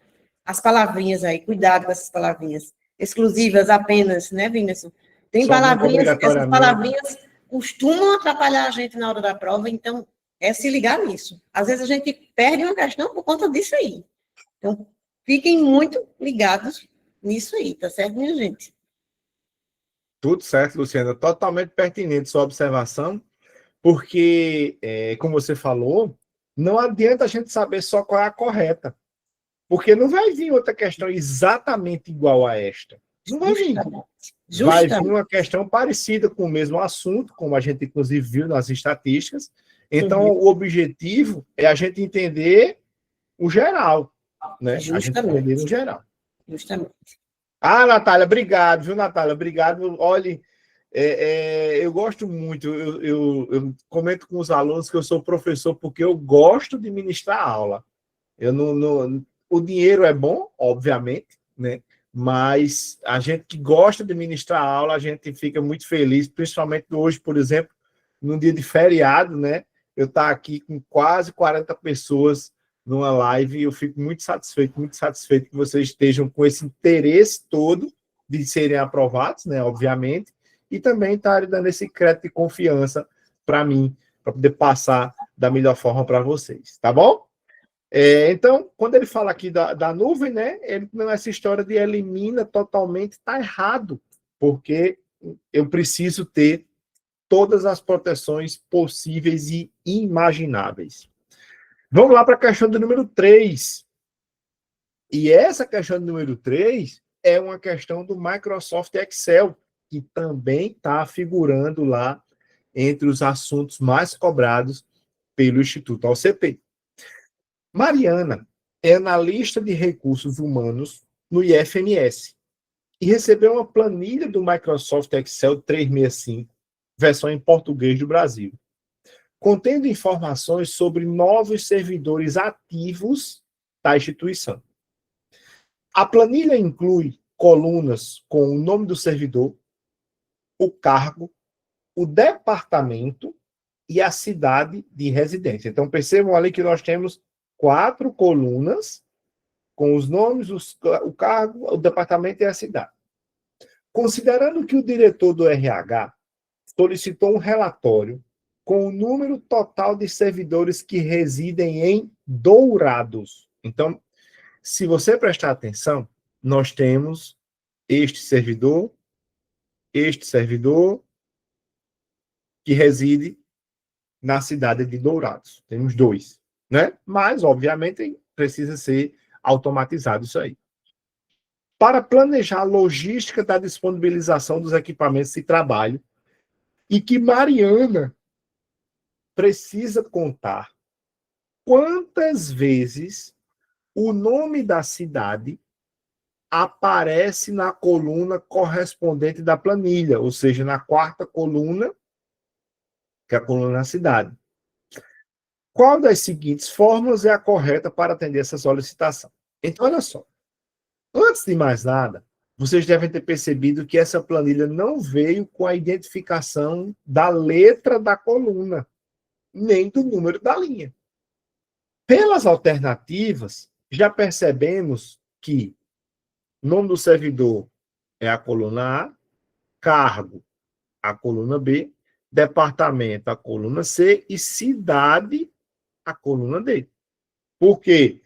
S2: As palavrinhas aí, cuidado com essas palavrinhas. Exclusivas apenas, né, Vimerson? Tem palavrinhas, essas palavrinhas costumam atrapalhar a gente na hora da prova, então é se ligar nisso. Às vezes a gente perde uma questão por conta disso aí. Então, fiquem muito ligados nisso aí, tá certo, minha gente?
S1: Tudo certo, Luciana. Totalmente pertinente sua observação, porque, como você falou, não adianta a gente saber só qual é a correta, porque não vai vir outra questão exatamente igual a esta. Não vai vir.
S2: Justamente.
S1: Vai vir uma questão parecida com o mesmo assunto, como a gente, inclusive, viu nas estatísticas. Então, o objetivo é a gente entender o geral, né? A gente entender no geral.
S2: Justamente.
S1: Ah, Natália, obrigado, viu, Natália? Obrigado. Olhe, eu gosto muito, eu comento com os alunos que eu sou professor porque eu gosto de ministrar aula. O dinheiro é bom, obviamente, né? Mas a gente que gosta de ministrar aula, a gente fica muito feliz, principalmente hoje, por exemplo, num dia de feriado, né? Eu estou aqui com quase 40 pessoas numa live e eu fico muito satisfeito que vocês estejam com esse interesse todo de serem aprovados, né? Obviamente, e também estarem dando esse crédito de confiança para mim, para poder passar da melhor forma para vocês, tá bom? Então, quando ele fala aqui da nuvem, né, ele não é essa história de elimina totalmente, está errado, porque eu preciso ter todas as proteções possíveis e imagináveis. Vamos lá para a questão do número 3. E essa questão do número 3 é uma questão do Microsoft Excel, que também está figurando lá entre os assuntos mais cobrados pelo Instituto OCP. Mariana é analista de recursos humanos no IFMS e recebeu uma planilha do Microsoft Excel 365, versão em português do Brasil, contendo informações sobre novos servidores ativos da instituição. A planilha inclui colunas com o nome do servidor, o cargo, o departamento e a cidade de residência. Então, percebam ali que nós temos 4 colunas com os nomes, o cargo, o departamento e a cidade. Considerando que o diretor do RH solicitou um relatório com o número total de servidores que residem em Dourados. Então, se você prestar atenção, nós temos este servidor que reside na cidade de Dourados. Temos 2, né? Mas, obviamente, precisa ser automatizado isso aí. Para planejar a logística da disponibilização dos equipamentos de trabalho e que Mariana precisa contar quantas vezes o nome da cidade aparece na coluna correspondente da planilha, ou seja, na 4ª coluna, que é a coluna da cidade. Qual das seguintes formas é a correta para atender essa solicitação? Então, olha só. Antes de mais nada, vocês devem ter percebido que essa planilha não veio com a identificação da letra da coluna, nem do número da linha. Pelas alternativas, já percebemos que nome do servidor é a coluna A, cargo, a coluna B, departamento, a coluna C e cidade, a coluna D. Por quê?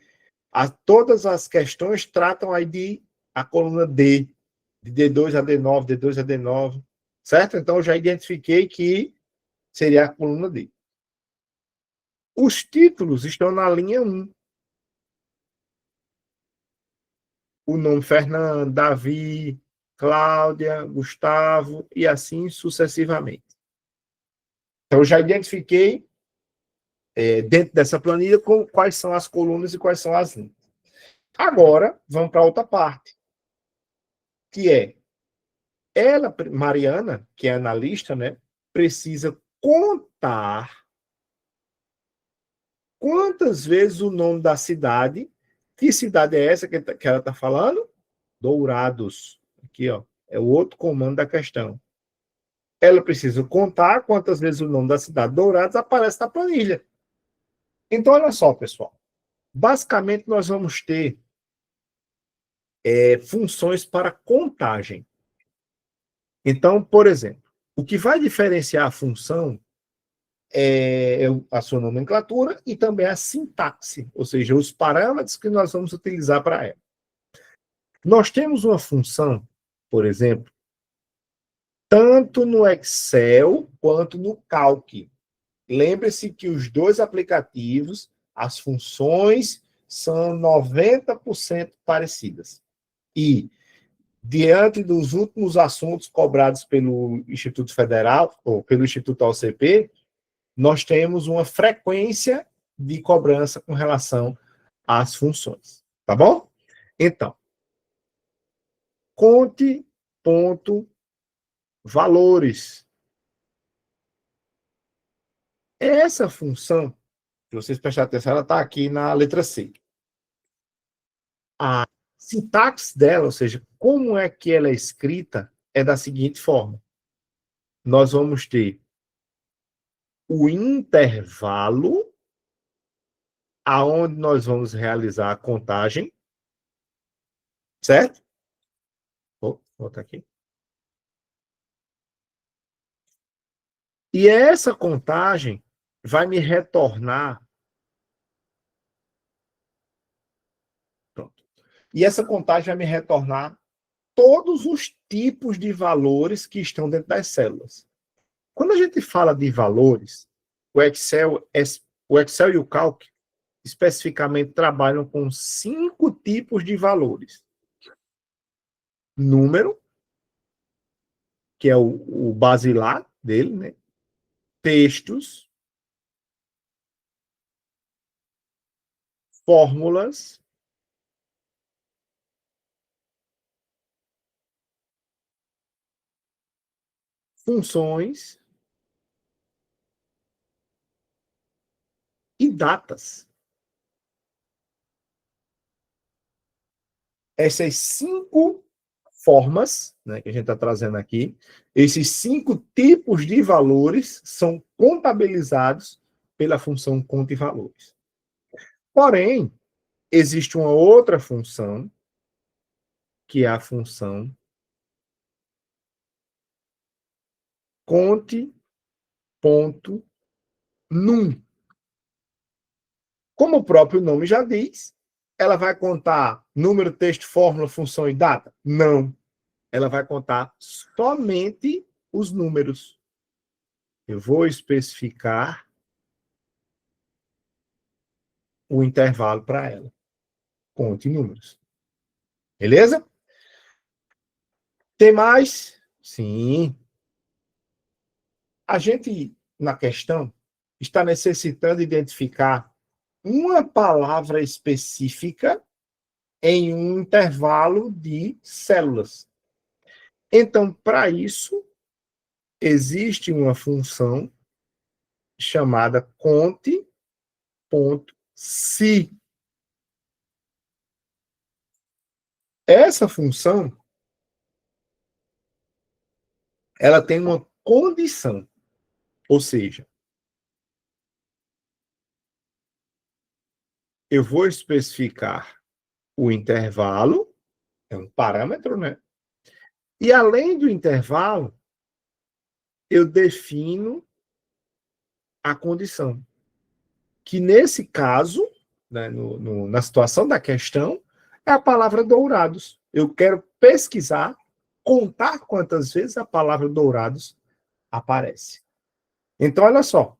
S1: Todas as questões tratam aí de a coluna D, de D2 a D9, D2 a D9, certo? Então, eu já identifiquei que seria a coluna D. Os títulos estão na linha 1. O nome Fernando, Davi, Cláudia, Gustavo e assim sucessivamente. Então, eu já identifiquei dentro dessa planilha quais são as colunas e quais são as linhas. Agora, vamos para a outra parte, que é ela, Mariana, que é analista, né, precisa contar quantas vezes o nome da cidade, que cidade é essa que ela está falando? Dourados. Aqui, ó, é o outro comando da questão. Ela precisa contar quantas vezes o nome da cidade Dourados aparece na planilha. Então, olha só, pessoal. Basicamente, nós vamos ter funções para contagem. Então, por exemplo, o que vai diferenciar a função é a sua nomenclatura e também a sintaxe, ou seja, os parâmetros que nós vamos utilizar para ela. Nós temos uma função, por exemplo, tanto no Excel quanto no Calc. Lembre-se que os 2 aplicativos, as funções são 90% parecidas. E diante dos últimos assuntos cobrados pelo Instituto Federal, ou pelo Instituto OCP, nós temos uma frequência de cobrança com relação às funções. Tá bom? Então, conte ponto valores. Essa função, se vocês prestarem atenção, ela está aqui na letra C. A sintaxe dela, ou seja, como é que ela é escrita, é da seguinte forma. Nós vamos ter o intervalo aonde nós vamos realizar a contagem, certo? Vou botar aqui. E essa contagem vai me retornar. Pronto. E essa contagem vai me retornar todos os tipos de valores que estão dentro das células. Quando a gente fala de valores, o Excel e o Calc especificamente trabalham com 5 tipos de valores. Número, que é o basilar dele, né? Textos, fórmulas, funções e datas. Essas 5 formas, né, que a gente está trazendo aqui, esses 5 tipos de valores são contabilizados pela função conta e valores. Porém, existe uma outra função, que é a função conte.num. Como o próprio nome já diz, ela vai contar número, texto, fórmula, função e data? Não. Ela vai contar somente os números. Eu vou especificar o intervalo para ela. Conte números. Beleza? Tem mais? Sim. A gente, na questão, está necessitando identificar uma palavra específica em um intervalo de células. Então, para isso, existe uma função chamada conte.se. Essa função, ela tem uma condição, ou seja, eu vou especificar o intervalo, é um parâmetro, né? E além do intervalo, eu defino a condição. Que nesse caso, né, na situação da questão, é a palavra dourados. Eu quero pesquisar, contar quantas vezes a palavra dourados aparece. Então, olha só.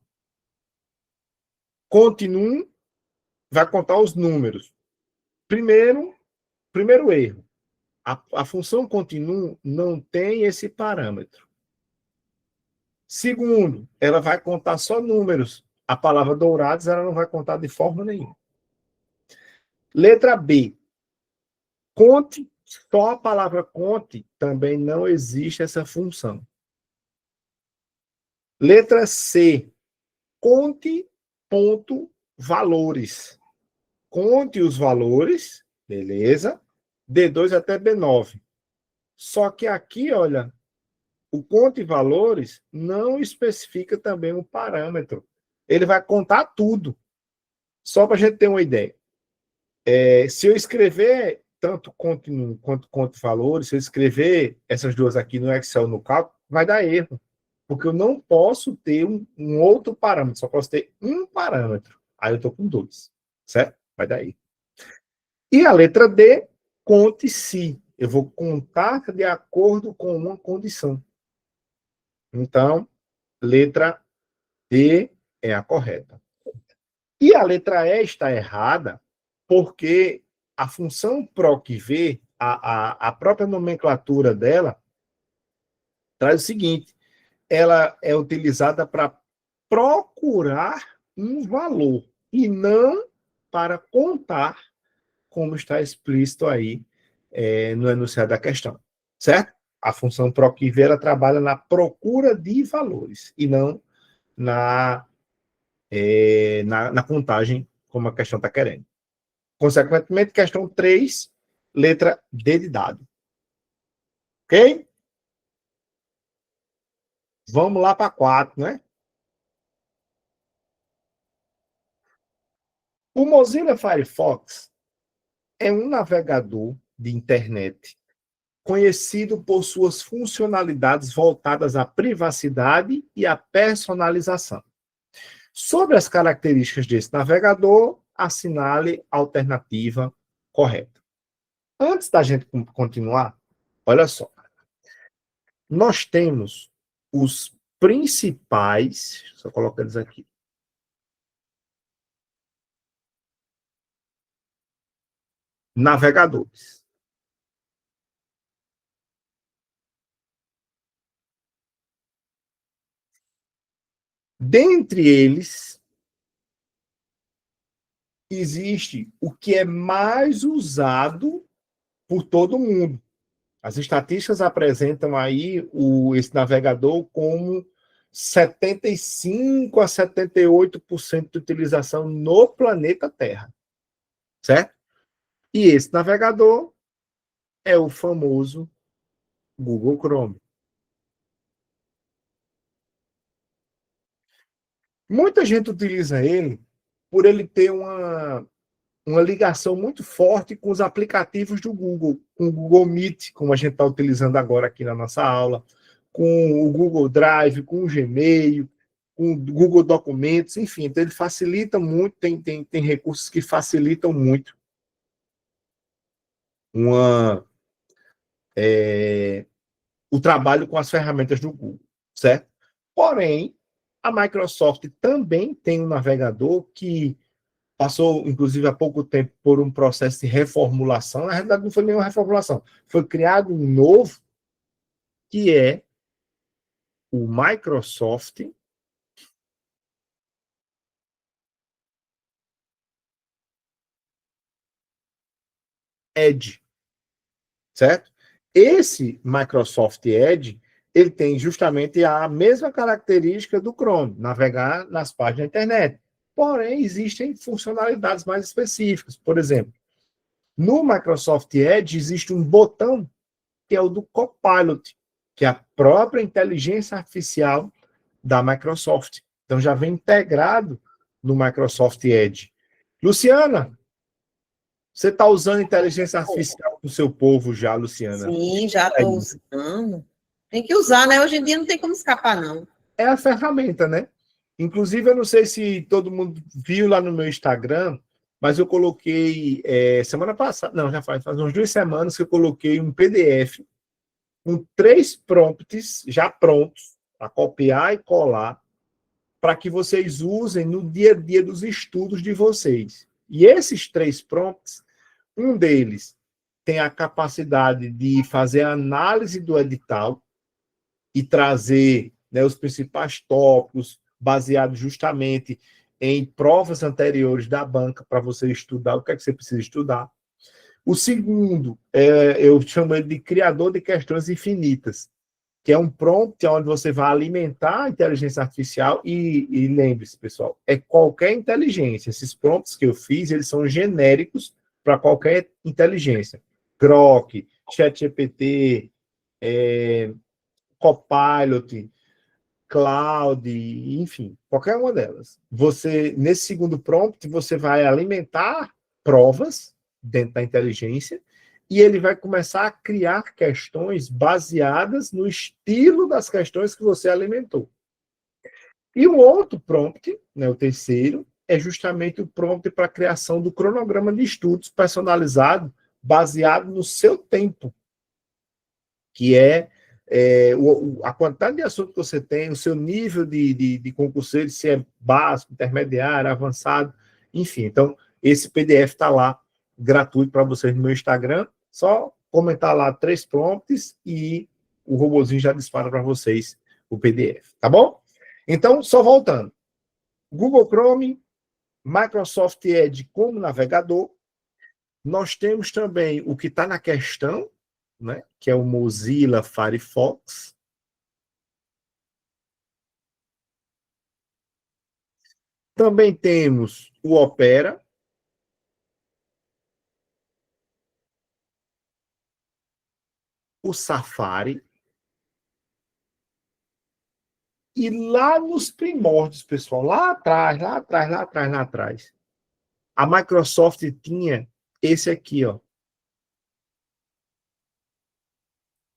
S1: Continue, vai contar os números. Primeiro erro. A função continue não tem esse parâmetro. Segundo, ela vai contar só números. A palavra dourados ela não vai contar de forma nenhuma. Letra B. Conte, só a palavra conte também não existe essa função. Letra C. Conte ponto valores. Conte os valores, beleza? D2 até B9. Só que aqui, olha, o conte valores não especifica também um parâmetro. Ele vai contar tudo. Só para a gente ter uma ideia. Se eu escrever tanto conte quanto conte valores, se eu escrever essas duas aqui no Excel, no cálculo, vai dar erro. Porque eu não posso ter um outro parâmetro, só posso ter um parâmetro. Aí eu estou com 2, certo? Vai dar erro. E a letra D, conte-se. Eu vou contar de acordo com uma condição. Então, letra D é a correta. E a letra E está errada porque a função PROC-V, a própria nomenclatura dela traz o seguinte: ela é utilizada para procurar um valor e não para contar, como está explícito aí no enunciado da questão, certo? A função PROQUIV, ela trabalha na procura de valores e não na contagem, como a questão está querendo. Consequentemente, questão 3, letra D de dado. Ok? Vamos lá para 4, né? O Mozilla Firefox é um navegador de internet conhecido por suas funcionalidades voltadas à privacidade e à personalização. Sobre as características desse navegador, assinale a alternativa correta. Antes da gente continuar, olha só. Nós temos os principais, só colocar eles aqui. Navegadores. Dentre eles, existe o que é mais usado por todo mundo. As estatísticas apresentam aí esse navegador como 75% a 78% de utilização no planeta Terra. Certo? E esse navegador é o famoso Google Chrome. Muita gente utiliza ele por ele ter uma ligação muito forte com os aplicativos do Google, com o Google Meet, como a gente está utilizando agora aqui na nossa aula, com o Google Drive, com o Gmail, com o Google Documentos, enfim, então ele facilita muito, tem recursos que facilitam muito o trabalho com as ferramentas do Google, certo? Porém, a Microsoft também tem um navegador que passou, inclusive, há pouco tempo por um processo de reformulação. Na realidade, não foi nenhuma reformulação. Foi criado um novo, que é o Microsoft Edge, certo? Esse Microsoft Edge, ele tem justamente a mesma característica do Chrome, navegar nas páginas da internet. Porém, existem funcionalidades mais específicas. Por exemplo, no Microsoft Edge existe um botão que é o do Copilot, que é a própria inteligência artificial da Microsoft. Então, já vem integrado no Microsoft Edge. Luciana, você está usando inteligência artificial para o seu povo já, Luciana?
S2: Sim, já estou usando. Tem que usar, né? Hoje em dia não tem como escapar, não.
S1: É a ferramenta, né? Inclusive, eu não sei se todo mundo viu lá no meu Instagram, mas eu coloquei semana passada, não, já faz umas 2 semanas que eu coloquei um PDF com 3 prompts já prontos para copiar e colar, para que vocês usem no dia a dia dos estudos de vocês. E esses 3 prompts, um deles tem a capacidade de fazer a análise do edital e trazer, né, os principais tópicos baseados justamente em provas anteriores da banca para você estudar o que é que você precisa estudar. O segundo, eu chamo ele de criador de questões infinitas, que é um prompt onde você vai alimentar a inteligência artificial e lembre-se, pessoal, é qualquer inteligência. Esses prompts que eu fiz, eles são genéricos para qualquer inteligência. Grok, ChatGPT, Copilot, Cloud, enfim, qualquer uma delas. Você, nesse segundo prompt, você vai alimentar provas dentro da inteligência e ele vai começar a criar questões baseadas no estilo das questões que você alimentou. E o outro prompt, né, o terceiro, é justamente o prompt para a criação do cronograma de estudos personalizado, baseado no seu tempo, que é a quantidade de assunto que você tem, o seu nível de concurseiro, se é básico, intermediário, avançado, enfim. Então, esse PDF está lá, gratuito para vocês no meu Instagram, só comentar lá 3 prompts e o robozinho já dispara para vocês o PDF, tá bom? Então, só voltando. Google Chrome, Microsoft Edge como navegador. Nós temos também o que está na questão, né, que é o Mozilla Firefox. Também temos o Opera. O Safari. E lá nos primórdios, pessoal, lá atrás, a Microsoft tinha esse aqui, ó.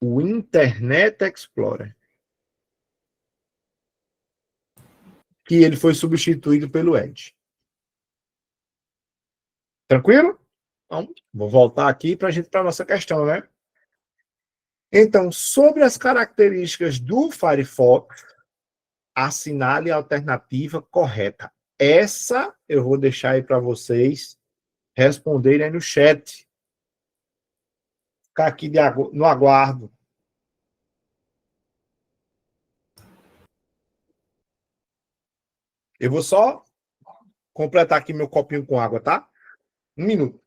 S1: O Internet Explorer. Que ele foi substituído pelo Edge. Tranquilo? Então, vou voltar aqui para a nossa questão, né? Então, sobre as características do Firefox, assinale a alternativa correta. Essa eu vou deixar aí para vocês responderem aí no chat. Ficar aqui no aguardo. Eu vou só completar aqui meu copinho com água, tá? 1 minuto.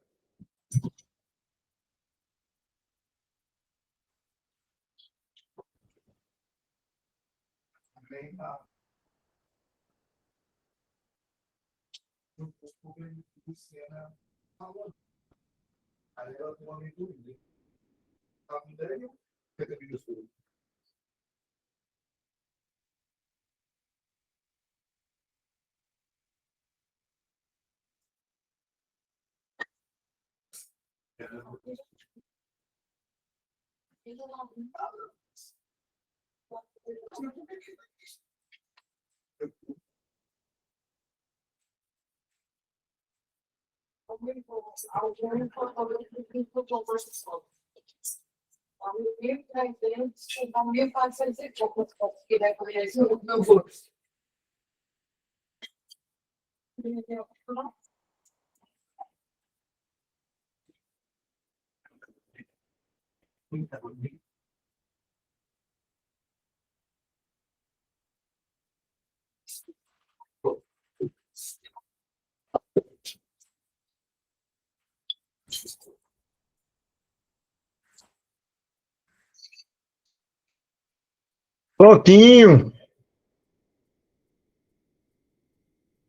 S1: Prontinho.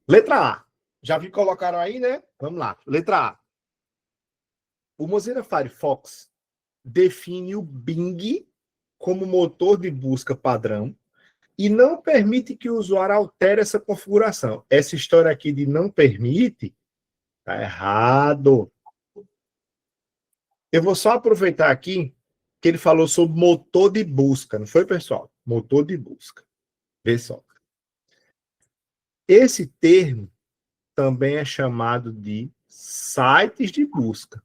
S1: Letra A. Já vi que colocaram aí, né? Vamos lá. Letra A. O Mozilla Firefox define o Bing como motor de busca padrão e não permite que o usuário altere essa configuração. Essa história aqui de não permite, tá errado. Eu vou só aproveitar aqui que ele falou sobre motor de busca, não foi, pessoal? Motor de busca. Vê só. Esse termo também é chamado de sites de busca.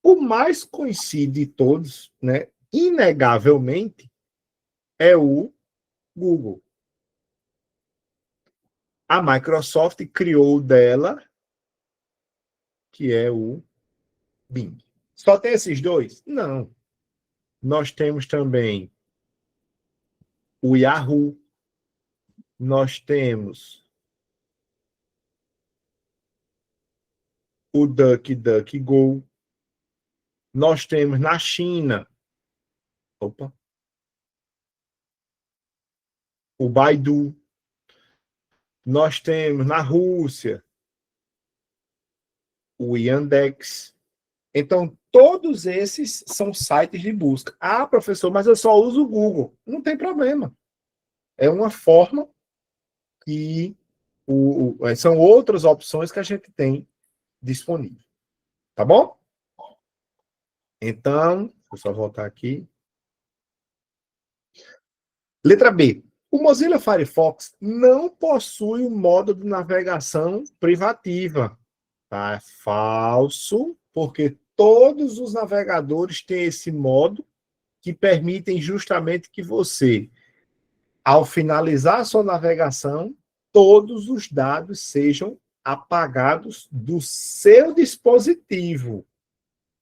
S1: O mais conhecido de todos, né, inegavelmente, é o Google. A Microsoft criou o dela, que é o Bing. Só tem esses dois? Não. Nós temos também o Yahoo, nós temos o DuckDuckGo, nós temos na China, o Baidu, nós temos na Rússia o Yandex. Então, todos esses são sites de busca. Ah, professor, mas eu só uso o Google. Não tem problema. É uma forma que são outras opções que a gente tem disponível. Tá bom? Então, deixa eu só voltar aqui. Letra B. O Mozilla Firefox não possui um modo de navegação privativa. Tá? É falso, porque todos os navegadores têm esse modo que permitem justamente que você, ao finalizar a sua navegação, todos os dados sejam apagados do seu dispositivo.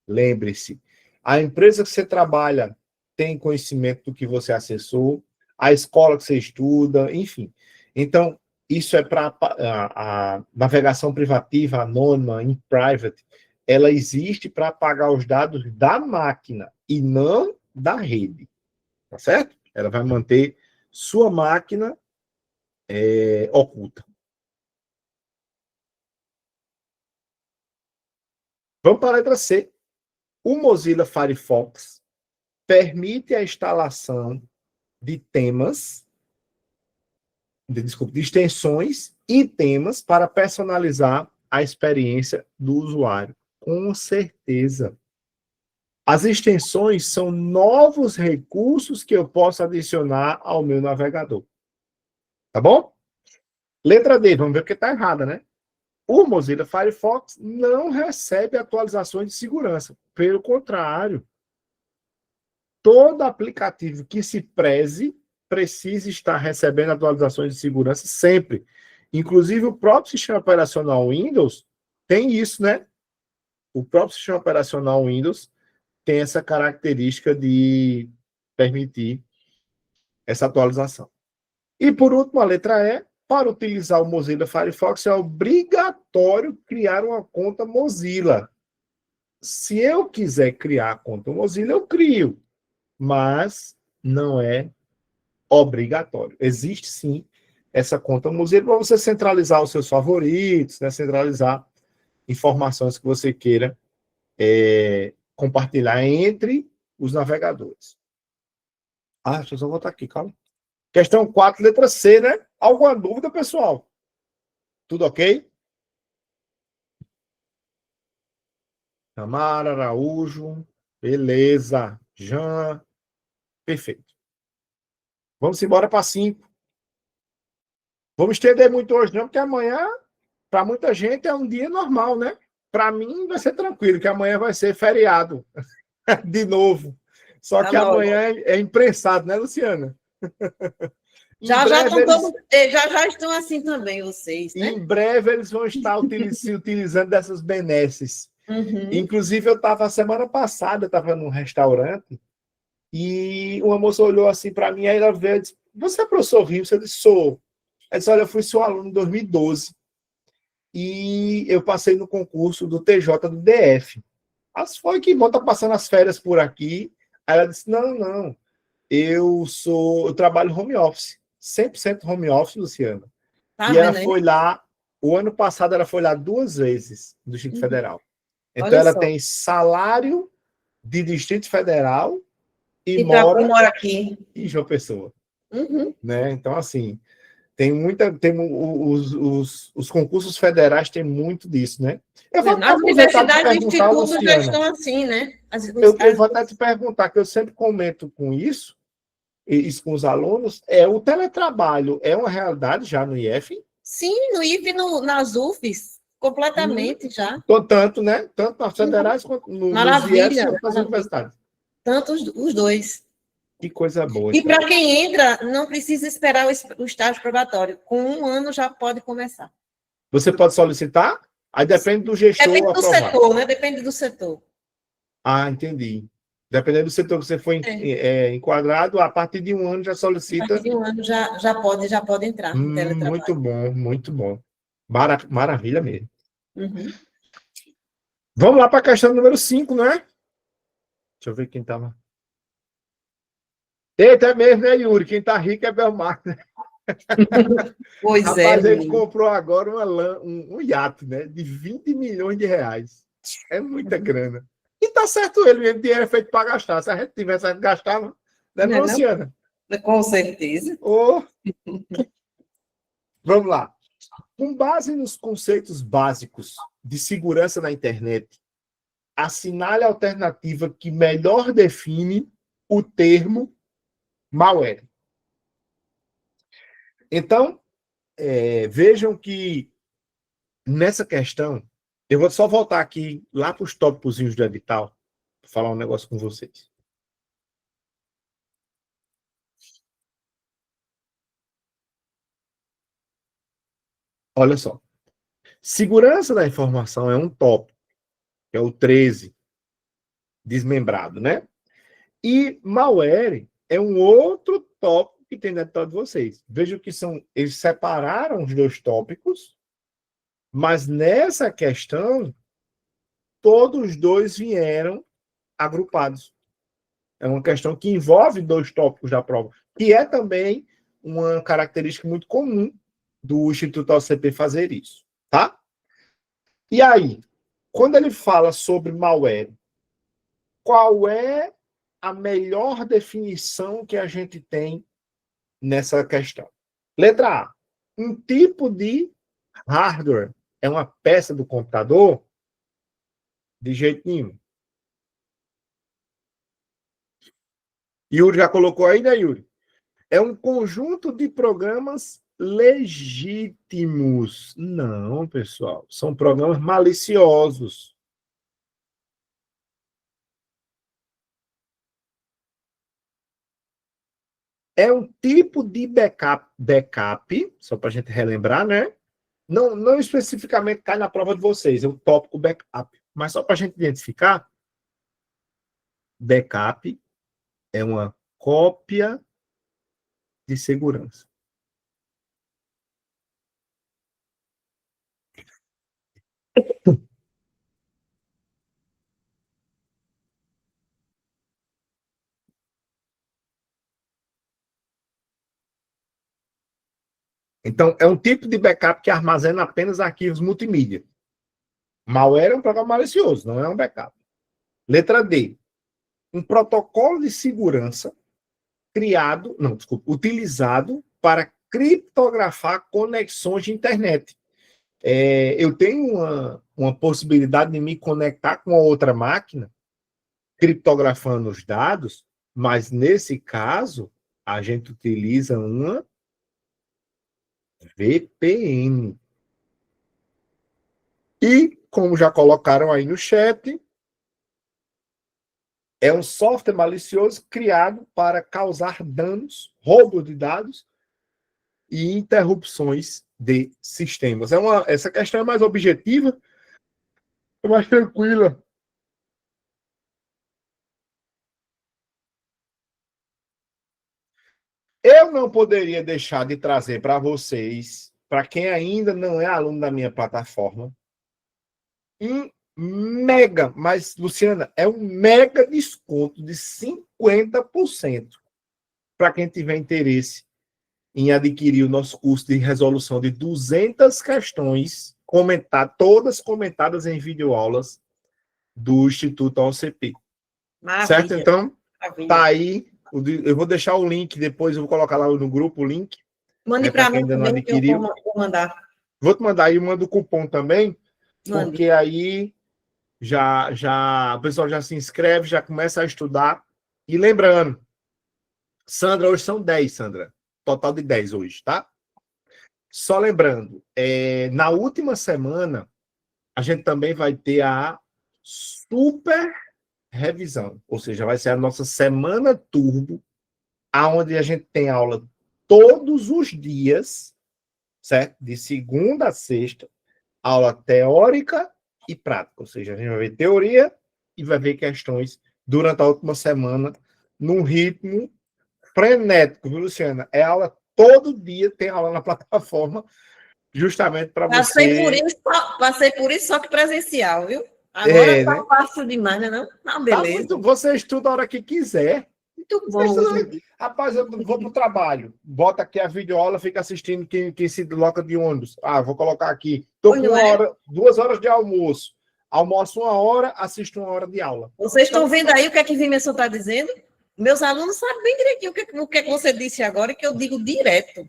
S1: Lembre-se, a empresa que você trabalha tem conhecimento do que você acessou, a escola que você estuda, enfim. Então, isso é para a navegação privativa, anônima, in private, ela existe para apagar os dados da máquina e não da rede. Tá certo? Ela vai manter sua máquina oculta. Vamos para a letra C. O Mozilla Firefox permite a instalação de temas, de extensões e temas para personalizar a experiência do usuário. Com certeza. As extensões são novos recursos que eu posso adicionar ao meu navegador. Tá bom? Letra D, vamos ver porque está errada, né? O Mozilla Firefox não recebe atualizações de segurança. Pelo contrário, todo aplicativo que se preze precisa estar recebendo atualizações de segurança sempre. Inclusive, o próprio sistema operacional Windows tem isso, né? O próprio sistema operacional Windows tem essa característica de permitir essa atualização. E, por último, a letra E. Para utilizar o Mozilla Firefox, é obrigatório criar uma conta Mozilla. Se eu quiser criar a conta Mozilla, eu crio. Mas não é obrigatório. Existe, sim, essa conta Mozilla para você centralizar os seus favoritos, né? Centralizar informações que você queira compartilhar entre os navegadores. Deixa eu só voltar aqui, calma. Questão 4, letra C, né? Alguma dúvida, pessoal? Tudo ok? Tamara, Araújo, beleza. Jean, perfeito. Vamos embora para 5. Vamos estender muito hoje, não, porque amanhã, para muita gente, é um dia normal, né? Para mim, vai ser tranquilo, que amanhã vai ser feriado. De novo. Só que amanhã é imprensado, né, Luciana?
S2: Já estão assim também, vocês, né?
S1: Em breve eles vão estar se utilizando dessas benesses.
S2: Uhum.
S1: Inclusive, eu estava, semana passada, estava num restaurante e uma moça olhou assim para mim, aí ela veio e disse, você é professor Rios? Eu disse, sou. Ela disse, olha, eu fui seu aluno em 2012 e eu passei no concurso do TJ do DF. As foi que bom, tá passando as férias por aqui. Aí ela disse, não, eu trabalho home office, 100% home office, Luciana.
S2: Tá
S1: e ela
S2: vendo aí?
S1: foi lá, o ano passado ela foi lá 2 vezes do Distrito Federal. Então
S2: Olha
S1: ela
S2: só.
S1: tem salário de Distrito Federal e
S2: mora
S1: mora
S2: aqui.
S1: em João Pessoa.
S2: Uhum.
S1: Né? Então, assim, os concursos federais têm muito disso, né? Eu vou
S2: As universidades e institutos já estão assim, né?
S1: Eu vou até te perguntar, que eu sempre comento com isso com os alunos, o teletrabalho é uma realidade já no IF?
S2: Sim, no IF e nas UFs, completamente já.
S1: Tanto, né? Tanto nas federais quanto nos IFs quanto nas universidades.
S2: Tanto os dois.
S1: Que coisa boa.
S2: E para quem entra, não precisa esperar o estágio probatório. Com 1 ano já pode começar.
S1: Você pode solicitar? Aí depende do gestor
S2: Depende do
S1: aprovar.
S2: setor, né? Depende do setor.
S1: Entendi. Dependendo do setor que você foi enquadrado, a partir de 1 ano já solicita.
S2: A partir de 1 ano já pode entrar no teletrabalho.
S1: Muito bom, muito bom. Maravilha mesmo.
S2: Uhum.
S1: Vamos lá para a questão número 5, não é? Deixa eu ver quem estava. Eita, é mesmo, né, Yuri? Quem está rico é Belmar, né?
S2: Pois
S1: Rapaz,
S2: é.
S1: ele comprou agora um iate, né? De 20 milhões de reais. É muita grana. E tá certo ele mesmo, dinheiro é feito para gastar. Se a gente tivesse, a gente gastava, né, não, Luciana?
S2: Com certeza.
S1: Vamos lá. Com base nos conceitos básicos de segurança na internet, assinale a alternativa que melhor define o termo malware. Então, vejam que nessa questão, eu vou só voltar aqui lá para os tópicos do edital, para falar um negócio com vocês. Olha só. Segurança da informação é um tópico, que é o 13, desmembrado, né? E malware é um outro tópico que tem dentro de vocês. Vejam que eles separaram os dois tópicos, mas nessa questão, todos os dois vieram agrupados. É uma questão que envolve dois tópicos da prova, que é também uma característica muito comum do Instituto OCP fazer isso, tá? E aí, quando ele fala sobre malware, qual é a melhor definição que a gente tem nessa questão? Letra A. Um tipo de hardware é uma peça do computador? De jeito nenhum. Yuri já colocou aí, né, Yuri? É um conjunto de programas legítimos. Não, pessoal. São programas maliciosos. É um tipo de backup, só para a gente relembrar, né? Não especificamente cai na prova de vocês, é o tópico backup. Mas só para a gente identificar, backup é uma cópia de segurança. Então, é um tipo de backup que armazena apenas arquivos multimídia. Malware é um programa malicioso, não é um backup. Letra D. Um protocolo de segurança utilizado para criptografar conexões de internet. Eu tenho uma possibilidade de me conectar com a outra máquina, criptografando os dados, mas nesse caso, a gente utiliza uma VPN. E, como já colocaram aí no chat, é um software malicioso criado para causar danos, roubo de dados e interrupções de sistemas. Essa questão é mais objetiva, é mais tranquila. Eu não poderia deixar de trazer para vocês, para quem ainda não é aluno da minha plataforma, um mega, mas, Luciana, é um mega desconto de 50% para quem tiver interesse em adquirir o nosso curso de resolução de 200 questões, todas comentadas em videoaulas do Instituto OCP.
S2: Maravilha.
S1: Certo? Então,
S2: Maravilha.
S1: tá aí. Eu vou deixar o link, depois eu vou colocar lá no grupo o link.
S2: Mande para mim
S1: ainda não
S2: também, que eu
S1: adquiriu.
S2: vou mandar.
S1: Vou te mandar aí, manda o cupom também,
S2: Mande.
S1: porque aí o pessoal já se inscreve, já começa a estudar. E lembrando, Sandra, hoje são 10, Sandra. Total de 10 hoje, tá? Só lembrando, na última semana, a gente também vai ter a super revisão, ou seja, vai ser a nossa semana turbo, aonde a gente tem aula todos os dias, certo? De segunda a sexta, aula teórica e prática, ou seja, a gente vai ver teoria e vai ver questões durante a última semana, num ritmo frenético, viu, Luciana? É aula todo dia, tem aula na plataforma, justamente para você...
S2: Passei por isso, só que presencial, viu? Agora tá fácil demais, né? Não, beleza.
S1: Você estuda a hora que quiser.
S2: Muito bom.
S1: Rapaz, eu vou para o trabalho. Bota aqui a videoaula, fica assistindo quem se desloca de ônibus. Vou colocar aqui. Estou com 2 horas de almoço. Almoço 1 hora, assisto 1 hora de aula.
S2: Vocês estão vendo aí o que é que Vimenson está dizendo? Meus alunos sabem bem direitinho o que você disse agora, que eu digo direto.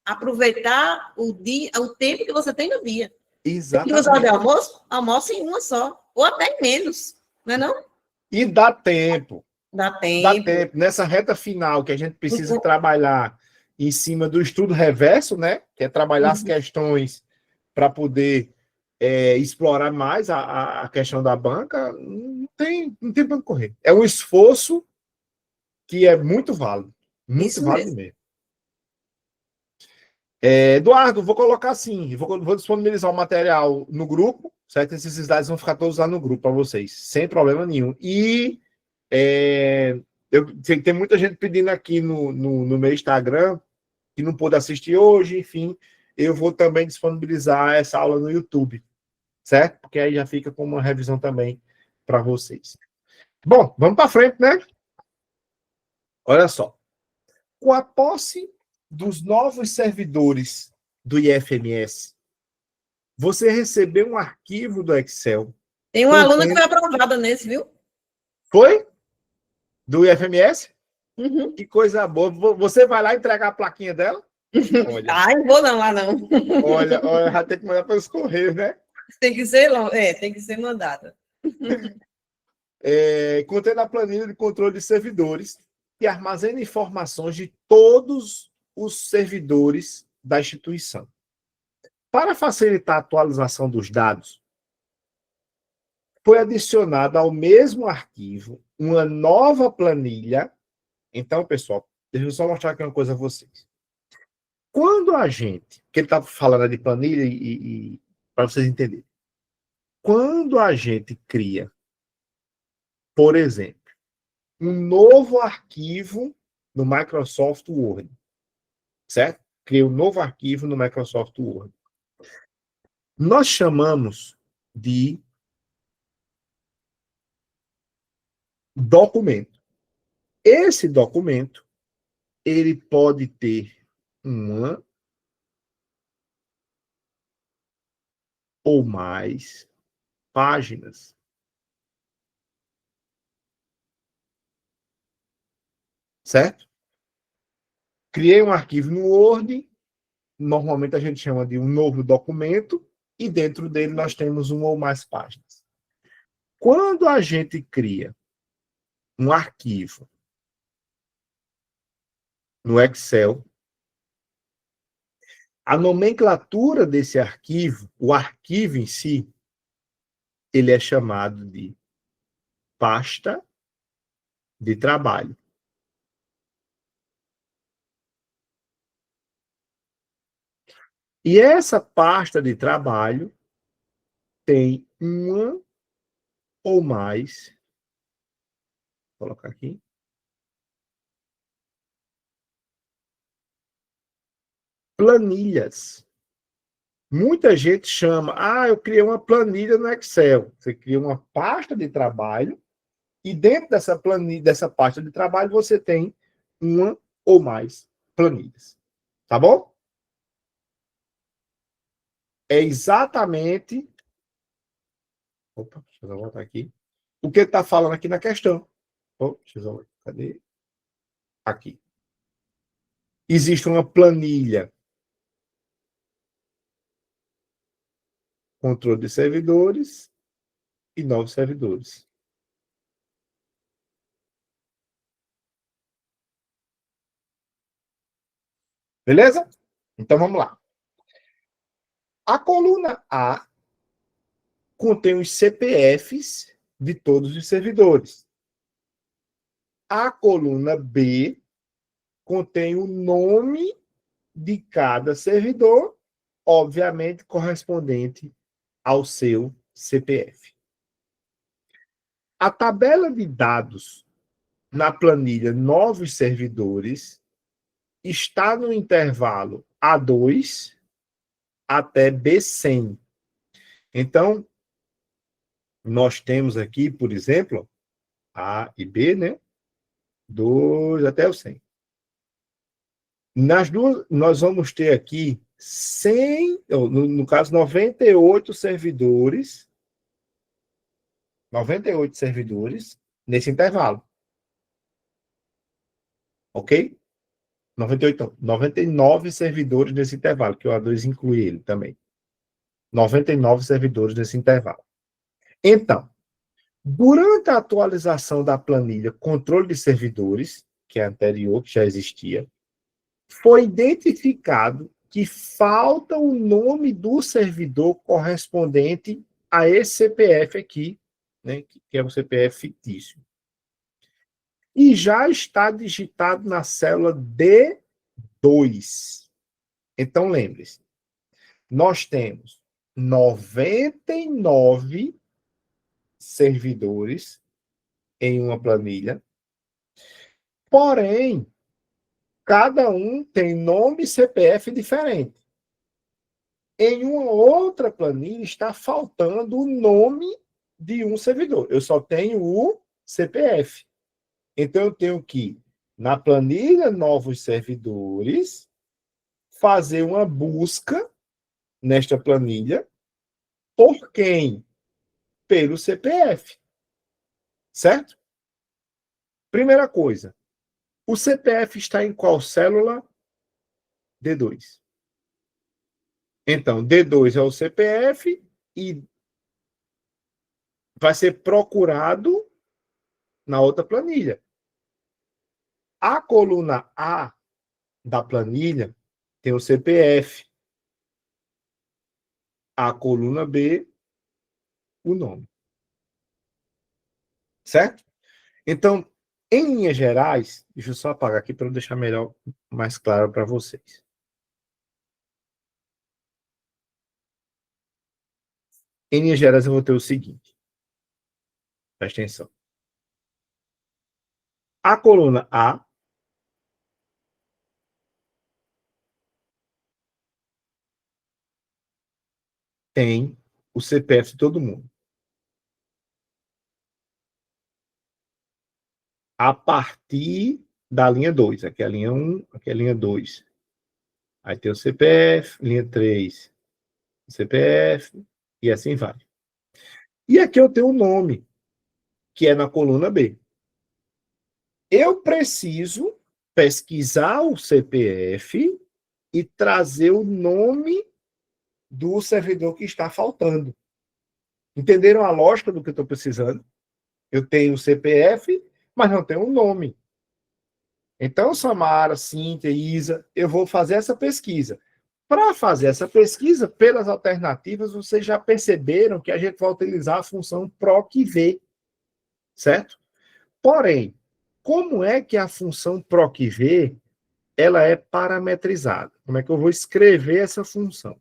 S2: Aproveitar o tempo que você tem no dia.
S1: Exatamente.
S2: 2 horas de almoço, almoça em uma só. Ou até menos, não é não?
S1: E dá tempo.
S2: Dá tempo.
S1: Dá tempo. Nessa reta final que a gente precisa trabalhar em cima do estudo reverso, né? Que é trabalhar as questões para poder explorar mais a questão da banca, não tem para onde correr. É um esforço que é muito válido. Muito válido mesmo. Eduardo, vou colocar assim, vou disponibilizar o material no grupo, certo? Esses slides vão ficar todos lá no grupo para vocês, sem problema nenhum. E tem muita gente pedindo aqui no meu Instagram que não pôde assistir hoje, enfim, eu vou também disponibilizar essa aula no YouTube, certo? Porque aí já fica como uma revisão também para vocês. Bom, vamos para frente, né? Olha só. Com a posse dos novos servidores do IFMS, você recebeu um arquivo do Excel.
S2: Tem uma aluna que foi aprovada nesse, viu?
S1: Foi? Do IFMS?
S2: Uhum.
S1: Que coisa boa. Você vai lá entregar a plaquinha dela?
S2: Olha. Ai, não vou não lá, não.
S1: Olha, já tem que mandar pelos correios, né?
S2: Tem que ser, tem que ser mandada.
S1: Contendo a planilha de controle de servidores que armazena informações de todos os servidores da instituição. Para facilitar a atualização dos dados, foi adicionada ao mesmo arquivo uma nova planilha. Então, pessoal, deixa eu só mostrar aqui uma coisa a vocês. Quando a gente, que ele está falando de planilha e para vocês entenderem, quando a gente cria, por exemplo, um novo arquivo no Microsoft Word, certo? Cria um novo arquivo no Microsoft Word. Nós chamamos de documento. Esse documento, ele pode ter uma ou mais páginas. Certo? Criei um arquivo no Word, normalmente a gente chama de um novo documento, e dentro dele nós temos uma ou mais páginas. Quando a gente cria um arquivo no Excel, a nomenclatura desse arquivo, o arquivo em si, ele é chamado de pasta de trabalho. E essa pasta de trabalho tem uma ou mais, vou colocar aqui, planilhas. Muita gente chama, eu criei uma planilha no Excel. Você cria uma pasta de trabalho e dentro dessa planilha, dessa pasta de trabalho, você tem uma ou mais planilhas. Tá bom? É exatamente... Opa, deixa eu voltar aqui. O que ele está falando aqui na questão. Deixa eu ver. Cadê? Aqui. Existe uma planilha controle de servidores e novos servidores. Beleza? Então vamos lá. A coluna A contém os CPFs de todos os servidores. A coluna B contém o nome de cada servidor, obviamente correspondente ao seu CPF. A tabela de dados na planilha novos servidores está no intervalo A2 até B100. Então, nós temos aqui, por exemplo, A e B, né? 2 até o 100. Nas duas, nós vamos ter aqui 100, no caso, 98 servidores, 98 servidores nesse intervalo. Ok? 98, não, 99 servidores nesse intervalo, que o A2 inclui ele também. 99 servidores nesse intervalo. Então, durante a atualização da planilha controle de servidores, que é anterior, que já existia, foi identificado que falta o nome do servidor correspondente a esse CPF aqui, né, que é o CPF fictício. E já está digitado na célula D2. Então, lembre-se, nós temos 99 servidores em uma planilha, porém, cada um tem nome e CPF diferente. Em uma outra planilha está faltando o nome de um servidor. Eu só tenho o CPF. Então, eu tenho que, na planilha novos servidores, fazer uma busca nesta planilha por quem? Pelo CPF. Certo? Primeira coisa, o CPF está em qual célula? D2. Então, D2 é o CPF e vai ser procurado na outra planilha. A coluna A da planilha tem o CPF. A coluna B, o nome. Certo? Então, em linhas gerais, deixa eu só apagar aqui para eu deixar melhor, mais claro para vocês. Em linhas gerais, eu vou ter o seguinte. Presta atenção. A coluna A tem o CPF de todo mundo. A partir da linha 2. Aqui é a linha 1, aqui é a linha 2. Aí tem o CPF, linha 3, CPF, e assim vai. E aqui eu tenho o nome, que é na coluna B. Eu preciso pesquisar o CPF e trazer o nome do servidor que está faltando. Entenderam a lógica do que eu estou precisando? Eu tenho o CPF, mas não tenho o nome. Então, Samara, Cíntia, Isa, eu vou fazer essa pesquisa. Para fazer essa pesquisa, pelas alternativas, vocês já perceberam que a gente vai utilizar a função PROC-V, certo? Porém, como é que a função PROC-V ela é parametrizada? Como é que eu vou escrever essa função?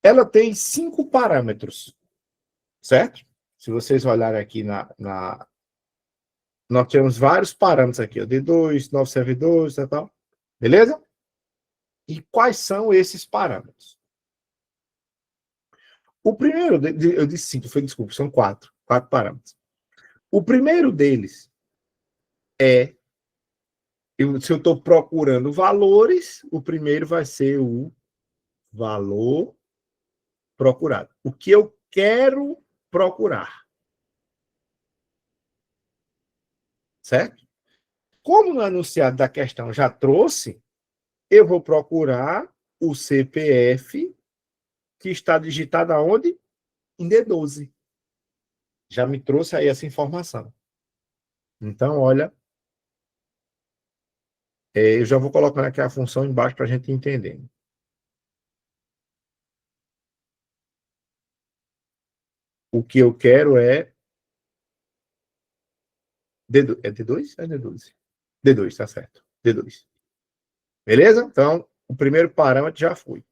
S1: Ela tem 5 parâmetros, certo? Se vocês olharem aqui nós temos vários parâmetros aqui, ó, D2, novos servidores, tal. Beleza? E quais são esses parâmetros? O primeiro, eu disse 5, desculpa, são 4 parâmetros. O primeiro deles é, se eu estou procurando valores, o primeiro vai ser o valor procurado. O que eu quero procurar. Certo? Como no enunciado da questão já trouxe, eu vou procurar o CPF que está digitado aonde? Em D12. Já me trouxe aí essa informação. Então, olha, eu já vou colocando aqui a função embaixo para a gente entender. O que eu quero é D2. É D2? É D12. D2, tá certo. D2. Beleza? Então, o primeiro parâmetro já foi.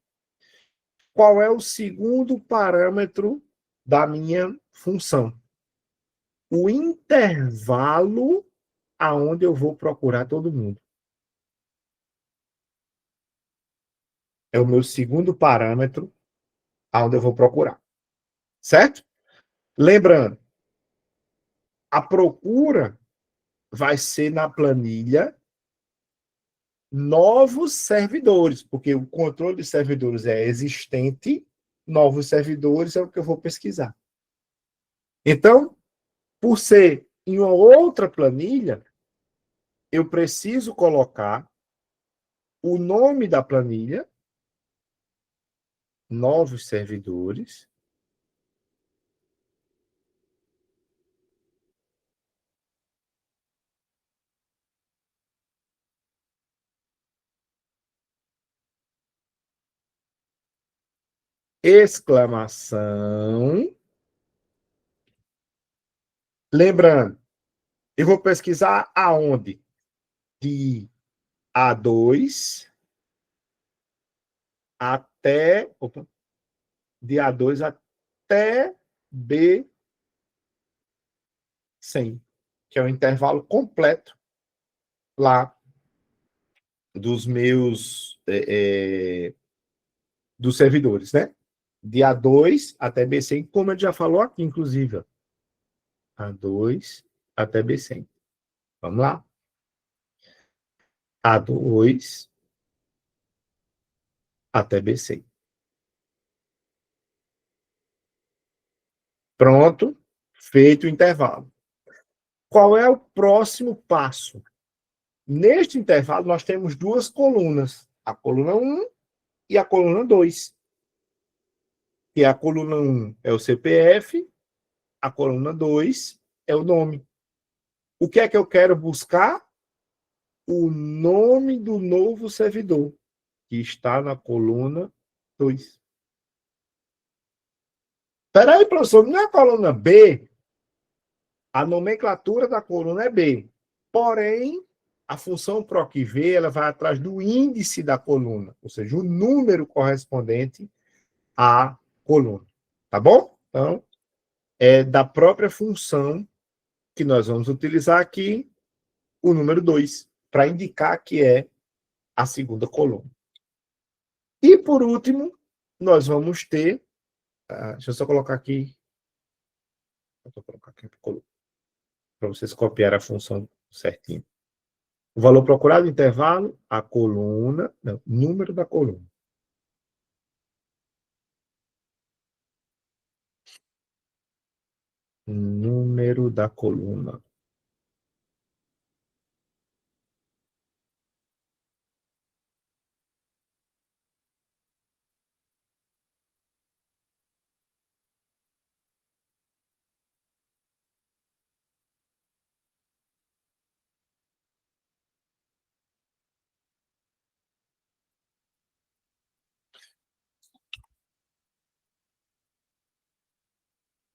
S1: Qual é o segundo parâmetro da minha função? O intervalo aonde eu vou procurar todo mundo. É o meu segundo parâmetro aonde eu vou procurar. Certo? Lembrando, a procura vai ser na planilha novos servidores, porque o controle de servidores é existente, novos servidores é o que eu vou pesquisar. Então, por ser em uma outra planilha, eu preciso colocar o nome da planilha, novos servidores, exclamação. Lembrando, Eu vou pesquisar aonde? De A2 até... Opa, de A2 até B100, que é o intervalo completo lá dos meus dos servidores, né? De A2 até B100, como ele já falou aqui, inclusive. A2 até B100. Vamos lá. A2 até B100. Pronto, feito o intervalo. Qual é o próximo passo? Neste intervalo, nós temos duas colunas, a coluna 1 e a coluna 2. E a coluna 1 é o CPF, a coluna 2 é o nome. O que é que eu quero buscar? O nome do novo servidor, que está na coluna 2. Espera aí, professor, não é a coluna B? A nomenclatura da coluna é B. Porém, a função PROC-V ela vai atrás do índice da coluna, ou seja, o número correspondente à coluna. Tá bom? Então, é da própria função que nós vamos utilizar aqui o número 2, para indicar que é a segunda coluna. E, por último, nós vamos ter... deixa eu só colocar aqui... Vou colocar aqui para vocês copiarem a função certinho. O valor procurado, intervalo, a coluna... Não, número da coluna. Número da coluna.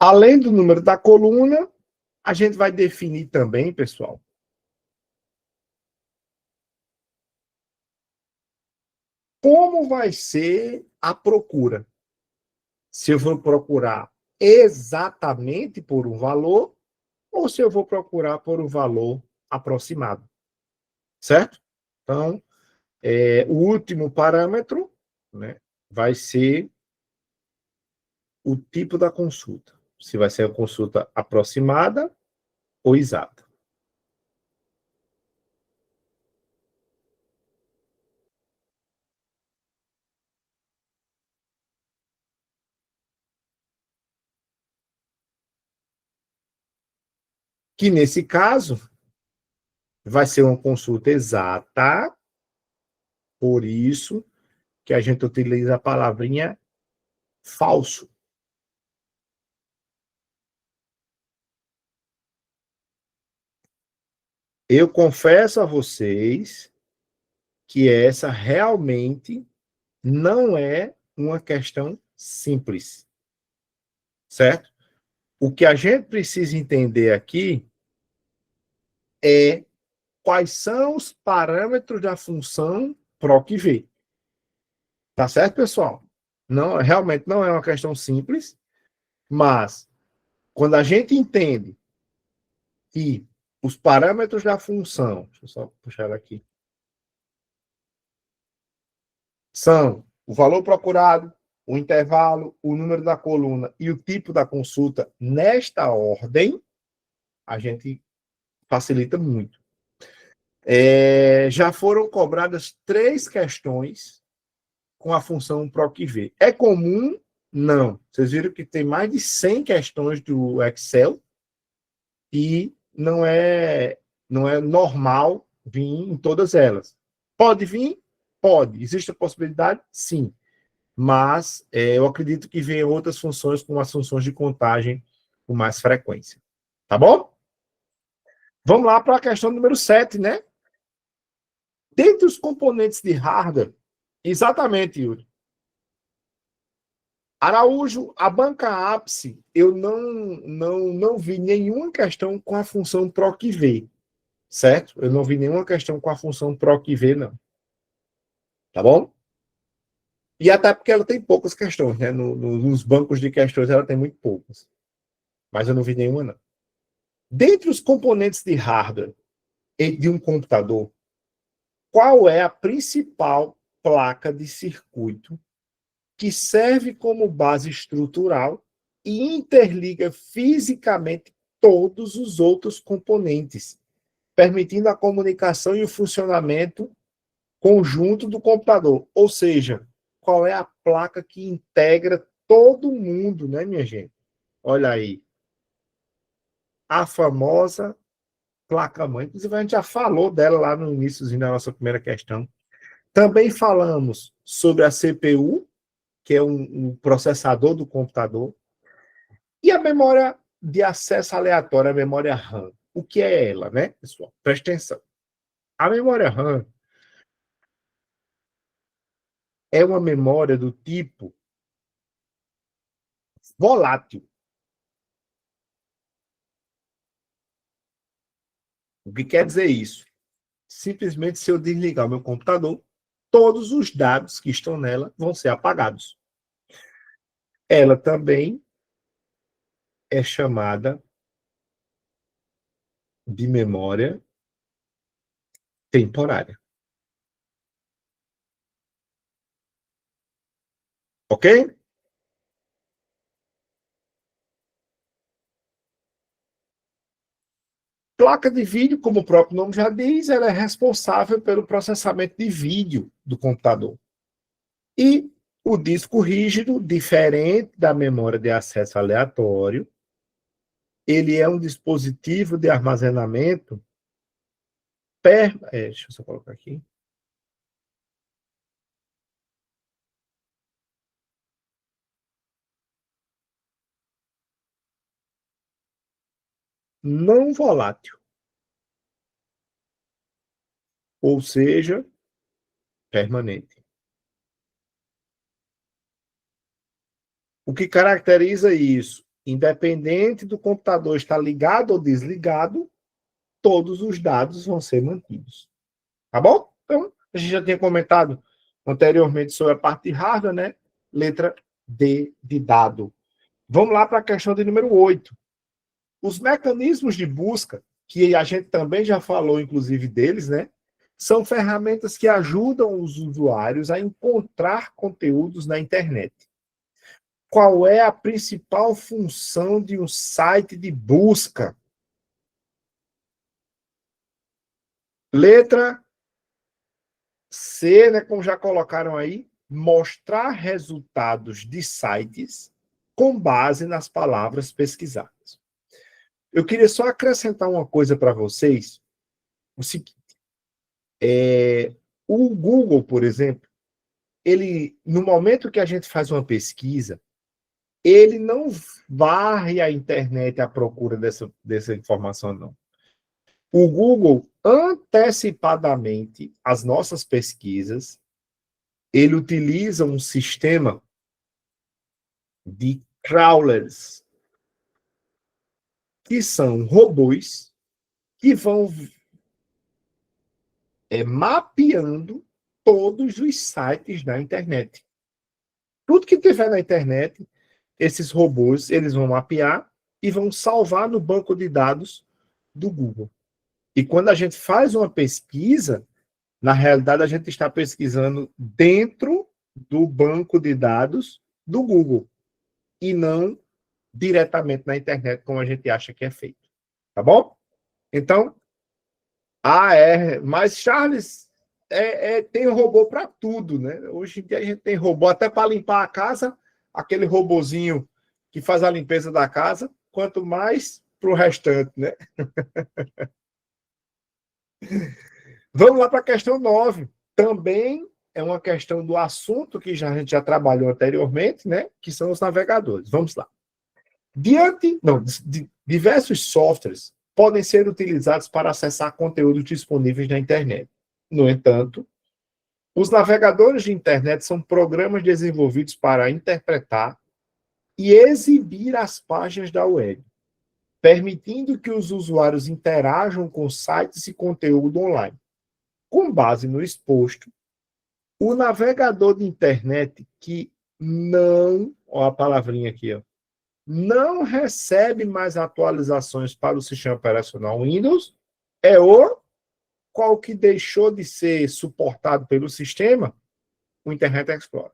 S1: Além do número da coluna, a gente vai definir também, pessoal, como vai ser a procura. Se eu vou procurar exatamente por um valor ou se eu vou procurar por um valor aproximado. Certo? Então, o último parâmetro, né, vai ser o tipo da consulta. Se vai ser uma consulta aproximada ou exata. Que, nesse caso, vai ser uma consulta exata, por isso que a gente utiliza a palavrinha falso. Eu confesso a vocês que essa realmente não é uma questão simples. Certo? O que a gente precisa entender aqui é quais são os parâmetros da função PROC-V. Tá certo, pessoal? Não, realmente não é uma questão simples, mas quando a gente entende que os parâmetros da função, deixa eu só puxar ela aqui, são o valor procurado, o intervalo, o número da coluna e o tipo da consulta nesta ordem, a gente facilita muito. Já foram cobradas 3 questões com a função PROC-V. É comum? Não. Vocês viram que tem mais de 100 questões do Excel e não é normal vir em todas elas. Pode vir? Pode. Existe a possibilidade? Sim. Mas eu acredito que venham outras funções, como as funções de contagem, com mais frequência. Tá bom? Vamos lá para a questão número 7, né? Dentre os componentes de hardware, exatamente, Yuri. Araújo, a banca ápice, eu não vi nenhuma questão com a função PROC-V, certo? Eu não vi nenhuma questão com a função PROC-V, não. Tá bom? E até porque ela tem poucas questões, né? Nos bancos de questões ela tem muito poucas. Mas eu não vi nenhuma, não. Dentre os componentes de hardware de um computador, qual é a principal placa de circuito que serve como base estrutural e interliga fisicamente todos os outros componentes, permitindo a comunicação e o funcionamento conjunto do computador? Ou seja, qual é a placa que integra todo mundo, né, minha gente? Olha aí. A famosa placa-mãe. Inclusive, a gente já falou dela lá no início da nossa primeira questão. Também falamos sobre a CPU, que é um processador do computador, e a memória de acesso aleatório, a memória RAM. O que é ela, né, pessoal? Presta atenção. A memória RAM é uma memória do tipo volátil. O que quer dizer isso? Simplesmente, se eu desligar o meu computador, todos os dados que estão nela vão ser apagados. Ela também é chamada de memória temporária. Ok? Placa de vídeo, como o próprio nome já diz, ela é responsável pelo processamento de vídeo do computador. E o disco rígido, diferente da memória de acesso aleatório, ele é um dispositivo de armazenamento deixa eu só colocar aqui. Não volátil. Ou seja, permanente. O que caracteriza isso? Independente do computador estar ligado ou desligado, todos os dados vão ser mantidos. Tá bom? Então, a gente já tinha comentado anteriormente sobre a parte de hardware, né? Letra D de dado. Vamos lá para a questão de número 8. Os mecanismos de busca, que a gente também já falou, inclusive, deles, né? São ferramentas que ajudam os usuários a encontrar conteúdos na internet. Qual é a principal função de um site de busca? Letra C, né, como já colocaram aí, mostrar resultados de sites com base nas palavras pesquisadas. Eu queria só acrescentar uma coisa para vocês. O seguinte, o Google, por exemplo, ele, no momento que a gente faz uma pesquisa, ele não varre a internet à procura dessa informação, não. O Google, antecipadamente, as nossas pesquisas, ele utiliza um sistema de crawlers, que são robôs que vão mapeando todos os sites da internet. Tudo que tiver na internet, esses robôs, eles vão mapear e vão salvar no banco de dados do Google. E quando a gente faz uma pesquisa, na realidade a gente está pesquisando dentro do banco de dados do Google e não diretamente na internet, como a gente acha que é feito. Tá bom? Então, mas Charles, tem robô para tudo, né? Hoje em dia a gente tem robô até para limpar a casa, aquele robozinho que faz a limpeza da casa, quanto mais para o restante, né? Vamos lá para a questão 9. Também é uma questão do assunto que a gente já trabalhou anteriormente, né? Que são os navegadores. Vamos lá. Diversos softwares podem ser utilizados para acessar conteúdos disponíveis na internet. No entanto, os navegadores de internet são programas desenvolvidos para interpretar, e exibir as páginas da web, permitindo que os usuários interajam com sites e conteúdo online. Com base no exposto, o navegador de internet que não, ó a palavrinha aqui, ó, não recebe mais atualizações para o sistema operacional Windows, é o qual que deixou de ser suportado pelo sistema, o Internet Explorer.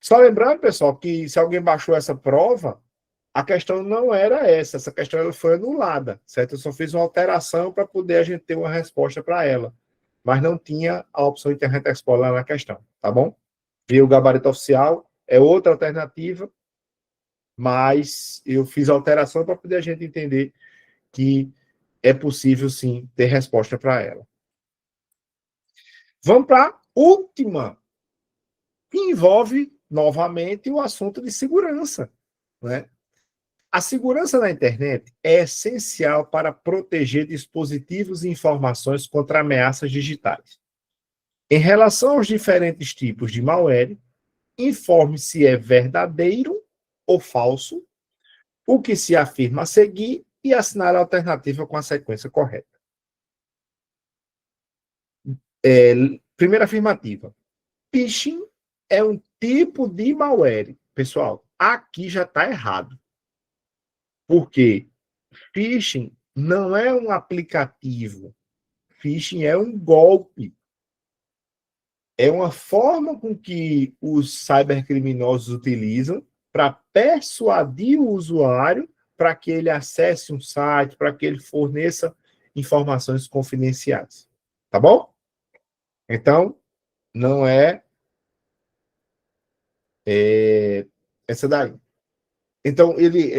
S1: Só lembrando, pessoal, que se alguém baixou essa prova, a questão não era essa questão ela foi anulada, certo? Eu só fiz uma alteração para poder a gente ter uma resposta para ela, mas não tinha a opção Internet Explorer na questão, tá bom? E o gabarito oficial é outra alternativa, mas eu fiz a alteração para poder a gente entender que é possível, sim, ter resposta para ela. Vamos para a última, que envolve, novamente, o assunto de segurança, né? A segurança na internet é essencial para proteger dispositivos e informações contra ameaças digitais. Em relação aos diferentes tipos de malware, informe se é verdadeiro ou falso, o que se afirma a seguir e assinale a alternativa com a sequência correta. Primeira afirmativa. Phishing é um tipo de malware. Pessoal, aqui já está errado. Porque phishing não é um aplicativo. Phishing é um golpe. É uma forma com que os cybercriminosos utilizam para persuadir o usuário para que ele acesse um site, para que ele forneça informações confidenciais. Tá bom? Então, não é essa daí. Então, ele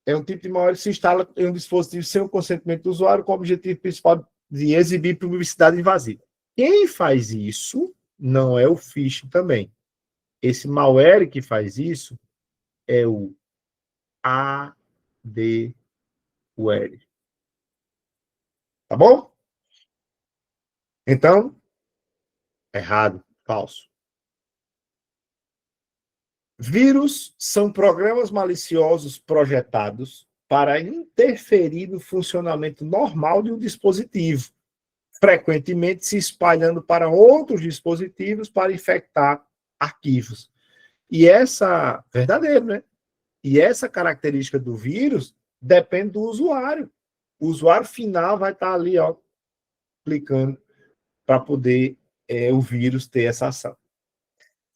S1: é um tipo de malware que se instala em um dispositivo sem o consentimento do usuário, com o objetivo principal de exibir publicidade invasiva. Quem faz isso não é o phishing também. Esse malware que faz isso é o adware. Tá bom? Então, errado, falso. Vírus são programas maliciosos projetados para interferir no funcionamento normal de um dispositivo, frequentemente se espalhando para outros dispositivos para infectar arquivos. E essa, verdadeiro, né? E essa característica do vírus depende do usuário. O usuário final vai estar ali, ó, clicando para poder o vírus ter essa ação.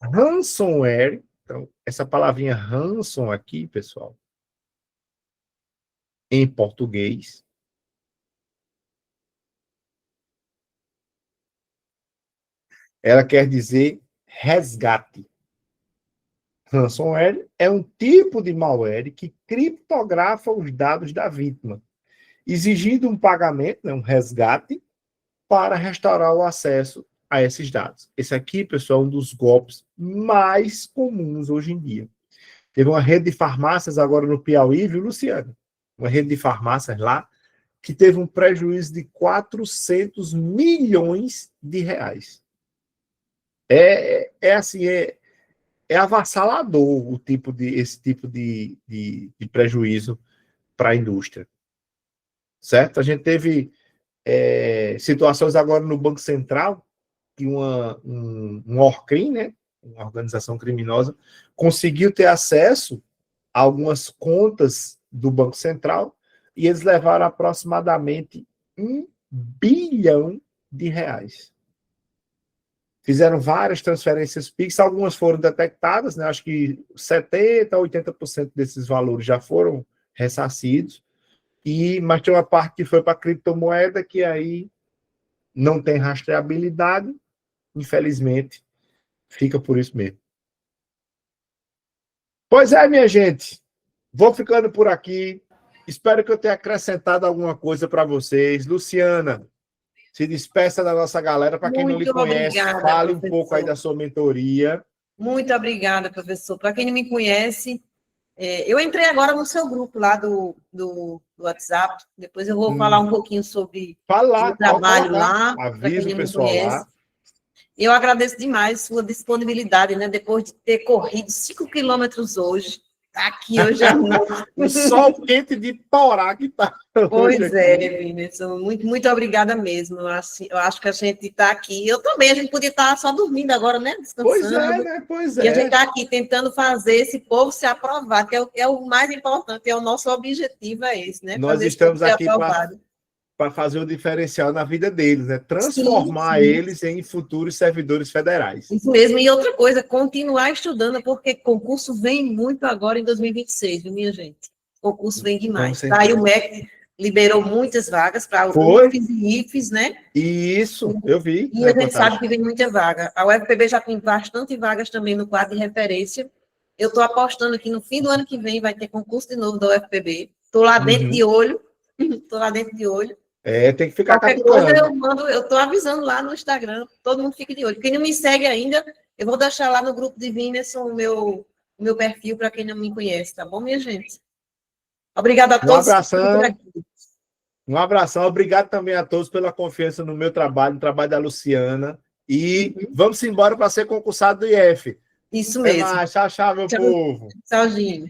S1: Ransomware, então, essa palavrinha ransom aqui, pessoal, em português, ela quer dizer resgate. Ransomware é um tipo de malware que criptografa os dados da vítima, exigindo um pagamento, né, um resgate, para restaurar o acesso a esses dados. Esse aqui, pessoal, é um dos golpes mais comuns hoje em dia. Teve uma rede de farmácias agora no Piauí, viu, Luciano? Uma rede de farmácias lá, que teve um prejuízo de 400 milhões de reais. É avassalador esse tipo de prejuízo para a indústria. Certo? A gente teve situações agora no Banco Central, que um ORCRIM, né, uma organização criminosa, conseguiu ter acesso a algumas contas do Banco Central e eles levaram aproximadamente 1 bilhão de reais. Fizeram várias transferências PIX, algumas foram detectadas, né? Acho que 70% a 80% desses valores já foram ressarcidos, mas tem uma parte que foi para criptomoeda, que aí não tem rastreabilidade, infelizmente, fica por isso mesmo. Pois é, minha gente, vou ficando por aqui. Espero que eu tenha acrescentado alguma coisa para vocês. Luciana, se despeça da nossa galera. Para quem não lhe conhece, fale um pouco aí da sua mentoria.
S2: Muito obrigada, professor. Para quem não me conhece, eu entrei agora no seu grupo lá do WhatsApp. Depois eu vou falar um pouquinho sobre o trabalho lá.
S1: Avisa o pessoal lá.
S2: Eu agradeço demais sua disponibilidade, né? Depois de ter corrido 5 quilômetros hoje, tá aqui hoje à noite.
S1: O sol quente de Torá que tá.
S2: Pois
S1: hoje
S2: é,
S1: aqui.
S2: Vinícius, muito obrigada mesmo. Eu acho que a gente está aqui. Eu também, a gente podia estar só dormindo agora, né?
S1: Pois é,
S2: Descansando.
S1: né? Pois
S2: E a gente
S1: é.
S2: está aqui tentando fazer esse povo se aprovar, que é o mais importante, é o nosso objetivo, é esse, né?
S1: Nós
S2: Fazer esse povo
S1: estamos
S2: ser
S1: aqui
S2: aprovado.
S1: para fazer o diferencial na vida deles, né? Transformar
S2: Sim.
S1: eles em futuros servidores federais.
S2: Isso mesmo. E outra coisa, continuar estudando, porque concurso vem muito agora em 2026, viu, minha gente? Concurso vem demais.
S1: Com
S2: Tá? Aí
S1: certeza.
S2: o MEC liberou muitas vagas para
S1: Foi?
S2: UFES e IFES, né?
S1: Isso, eu vi.
S2: E a gente sabe que vem muita vaga. A UFPB já tem bastante vagas também no quadro de referência. Eu estou apostando que no fim do ano que vem vai ter concurso de novo da UFPB. Estou lá dentro de olho. Estou lá dentro de olho.
S1: É, tem que ficar
S2: Qualquer coisa
S1: capturando.
S2: eu estou avisando lá no Instagram. Todo mundo fica de olho. Quem não me segue ainda, eu vou deixar lá no grupo de Vinerson o meu perfil para quem não me conhece, tá bom, minha gente? Obrigada a todos.
S1: Um abração. Obrigado também a todos pela confiança no meu trabalho, no trabalho da Luciana. E vamos embora para ser concursado do IF.
S2: Isso mesmo.
S1: Tchau, tchau, meu povo.
S2: Tchauzinho.